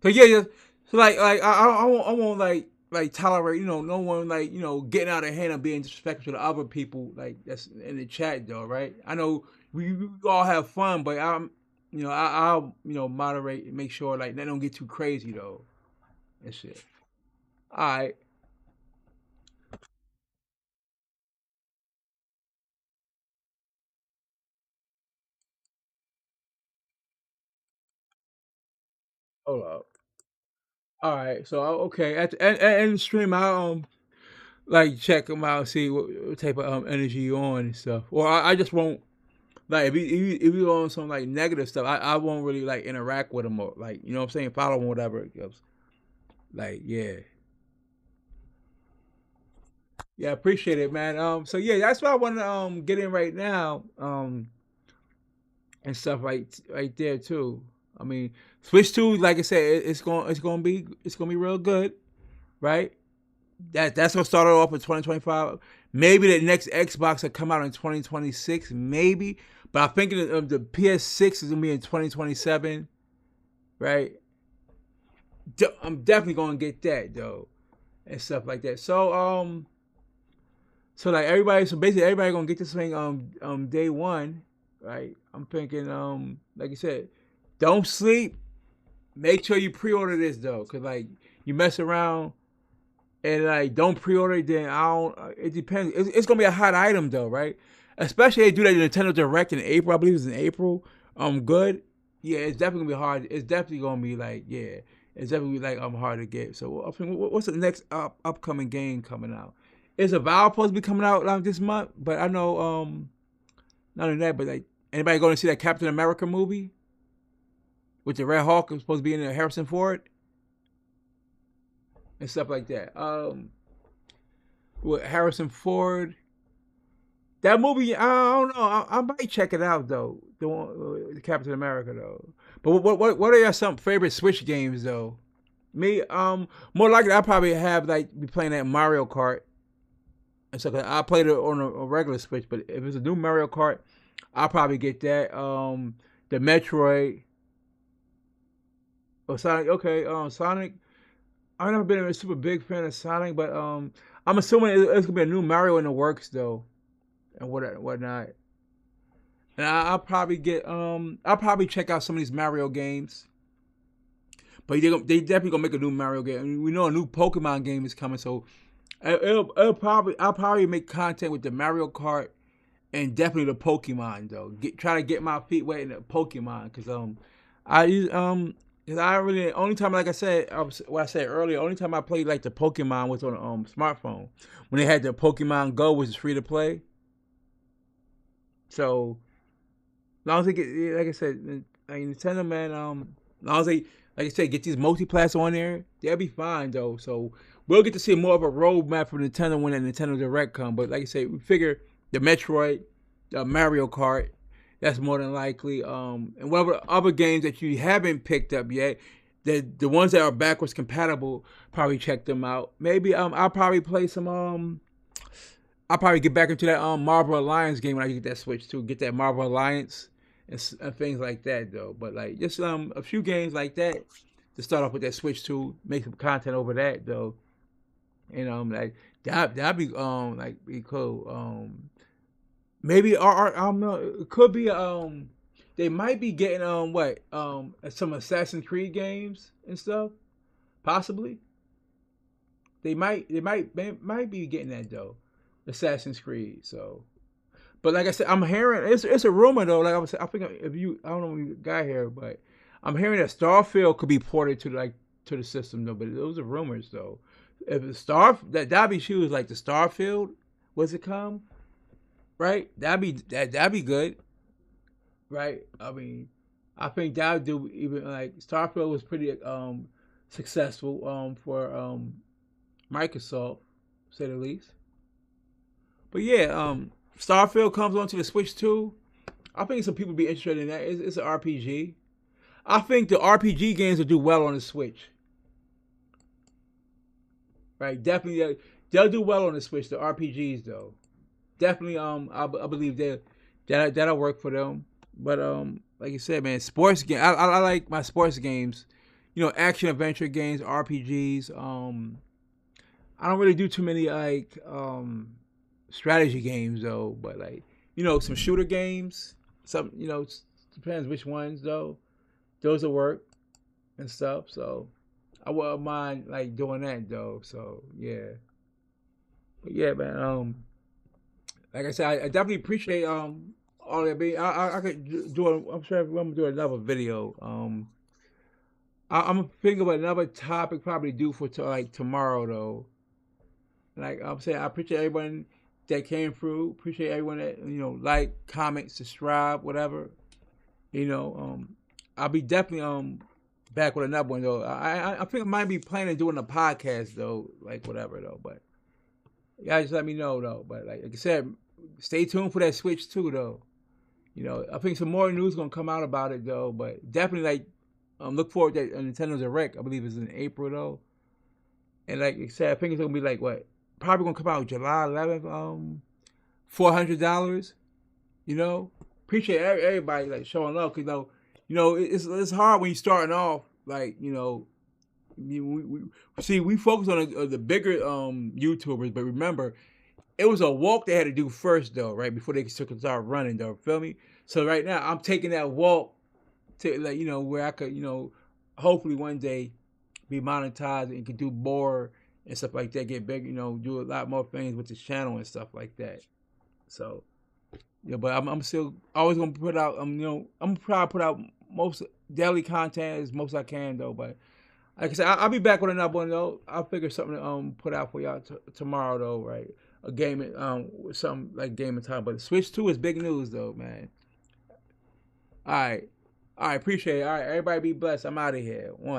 So yeah, yeah. So I won't like tolerate no one like getting out of hand and being disrespectful to other people like that's in the chat though, right? I know we all have fun, but I'll moderate and make sure like they don't get too crazy though and shit. All right, hold up. All right, so okay at the stream I like check them out, see what type of energy you on and stuff, or I just won't. Like if you on some like negative stuff, I won't really like interact with them or like what I'm saying, follow them, whatever it goes. Like yeah, appreciate it, man. So yeah, that's what I want to get in right now, and stuff right there too. I mean, Switch Two, like I said, it's gonna be real good, right? That's gonna start it off in 2025. Maybe the next Xbox will come out in 2026, maybe. But I'm thinking of the PS6 is gonna be in 2027, right? I'm definitely gonna get that though, and stuff like that. So like everybody, so basically everybody gonna get this thing day one, right? I'm thinking like you said, don't sleep. Make sure you pre-order this though, cause like you mess around and like don't pre-order it, then I don't. It depends. It's gonna be a hot item though, right? Especially if they do that Nintendo Direct in April. I believe it's in April. Good. Yeah, it's definitely gonna be hard. It's definitely gonna be like it's definitely like hard to get. So I think what's the next upcoming game coming out? Is Avowed supposed to be coming out like this month? But I know not only that, but like anybody going to see that Captain America movie with the Red Hulk is supposed to be in there, Harrison Ford and stuff like that. With Harrison Ford. That movie, I don't know. I might check it out though. The one, Captain America though. But what are your some favorite Switch games though? Me, more likely I probably have like be playing that Mario Kart. And so I played it on a regular Switch, but if it's a new Mario Kart, I'll probably get that. The Metroid or Sonic. Okay, Sonic. I've never been a super big fan of Sonic, but I'm assuming it's gonna be a new Mario in the works though, and whatnot. And I'll probably I'll probably check out some of these Mario games. But they definitely gonna make a new Mario game. I mean, we know a new Pokemon game is coming, so I'll probably make content with the Mario Kart and definitely the Pokemon though. Try to get my feet wet in the Pokemon because I use 'cause I really only time like I said what I said earlier, only time I played like the Pokemon was on a smartphone when they had the Pokemon Go, which is free to play. So long as they get, like I said, like Nintendo man, long as they, like I said, get these multiplats on there, they'll be fine though. So we'll get to see more of a roadmap for Nintendo when that Nintendo Direct come. But like I said, we figure the Metroid, the Mario Kart, That's more than likely. And whatever other games that you haven't picked up yet, the ones that are backwards compatible, probably check them out. Maybe I'll probably play some I'll probably get back into that Marvel Alliance game when I get that Switch too. Get that Marvel Alliance and things like that though. But like just a few games like that to start off with that Switch too. Make some content over that though. And like that'd be like be cool. Maybe or I don't know. It could be they might be getting what some Assassin's Creed games and stuff. Possibly they might be getting that though. Assassin's Creed. So, but like I said, I'm hearing it's a rumor though. Like I was, I think if you I don't know when you got here, but I'm hearing that Starfield could be ported to to the system though. But those are rumors though. If the that'd be shoes like the Starfield was it come right? That'd be good, right? I mean, I think that would do even like Starfield was pretty successful for Microsoft, to say the least. But yeah, Starfield comes onto the Switch too. I think some people be interested in that. It's an RPG. I think the RPG games will do well on the Switch. Right? Definitely, they'll do well on the Switch. The RPGs though, definitely. I believe that'll work for them. But like you said, man, sports game. I like my sports games. You know, action adventure games, RPGs. I don't really do too many like strategy games though. But like some shooter games. Some depends which ones though. Those will work and stuff. So I wouldn't mind like doing that though. So yeah, but yeah, man. Like I said, I definitely appreciate all that. I could do. I'm sure I'm gonna do another video. I'm gonna think of another topic probably do for like tomorrow though. Like I'm saying, I appreciate everyone that came through. Appreciate everyone that like, comment, subscribe, whatever. You know, I'll be definitely back with another one though. I think I might be planning on doing a podcast though, like whatever though. But y'all just let me know though. But like I said, stay tuned for that Switch too though. I think some more news gonna come out about it though. But definitely like look forward to that Nintendo Direct. I believe it's in April though. And like I said, I think it's gonna be like what? Probably gonna come out July 11th. $400. Appreciate everybody like showing love because it's hard when you're starting off like we focus on the bigger YouTubers, but remember it was a walk they had to do first though, right before they could start running though. Feel me? So right now I'm taking that walk to like where I could hopefully one day be monetized and can do more and stuff like that, get big, do a lot more things with this channel and stuff like that. So yeah, but I'm still always gonna put out I'm gonna try to put out most daily content as most I can though. But like I said, I'll be back with another one though. I'll figure something to put out for y'all tomorrow though, right? A game something like gaming time. But Switch 2 is big news though, man. All right, appreciate it. All right, everybody be blessed. I'm out of here. One.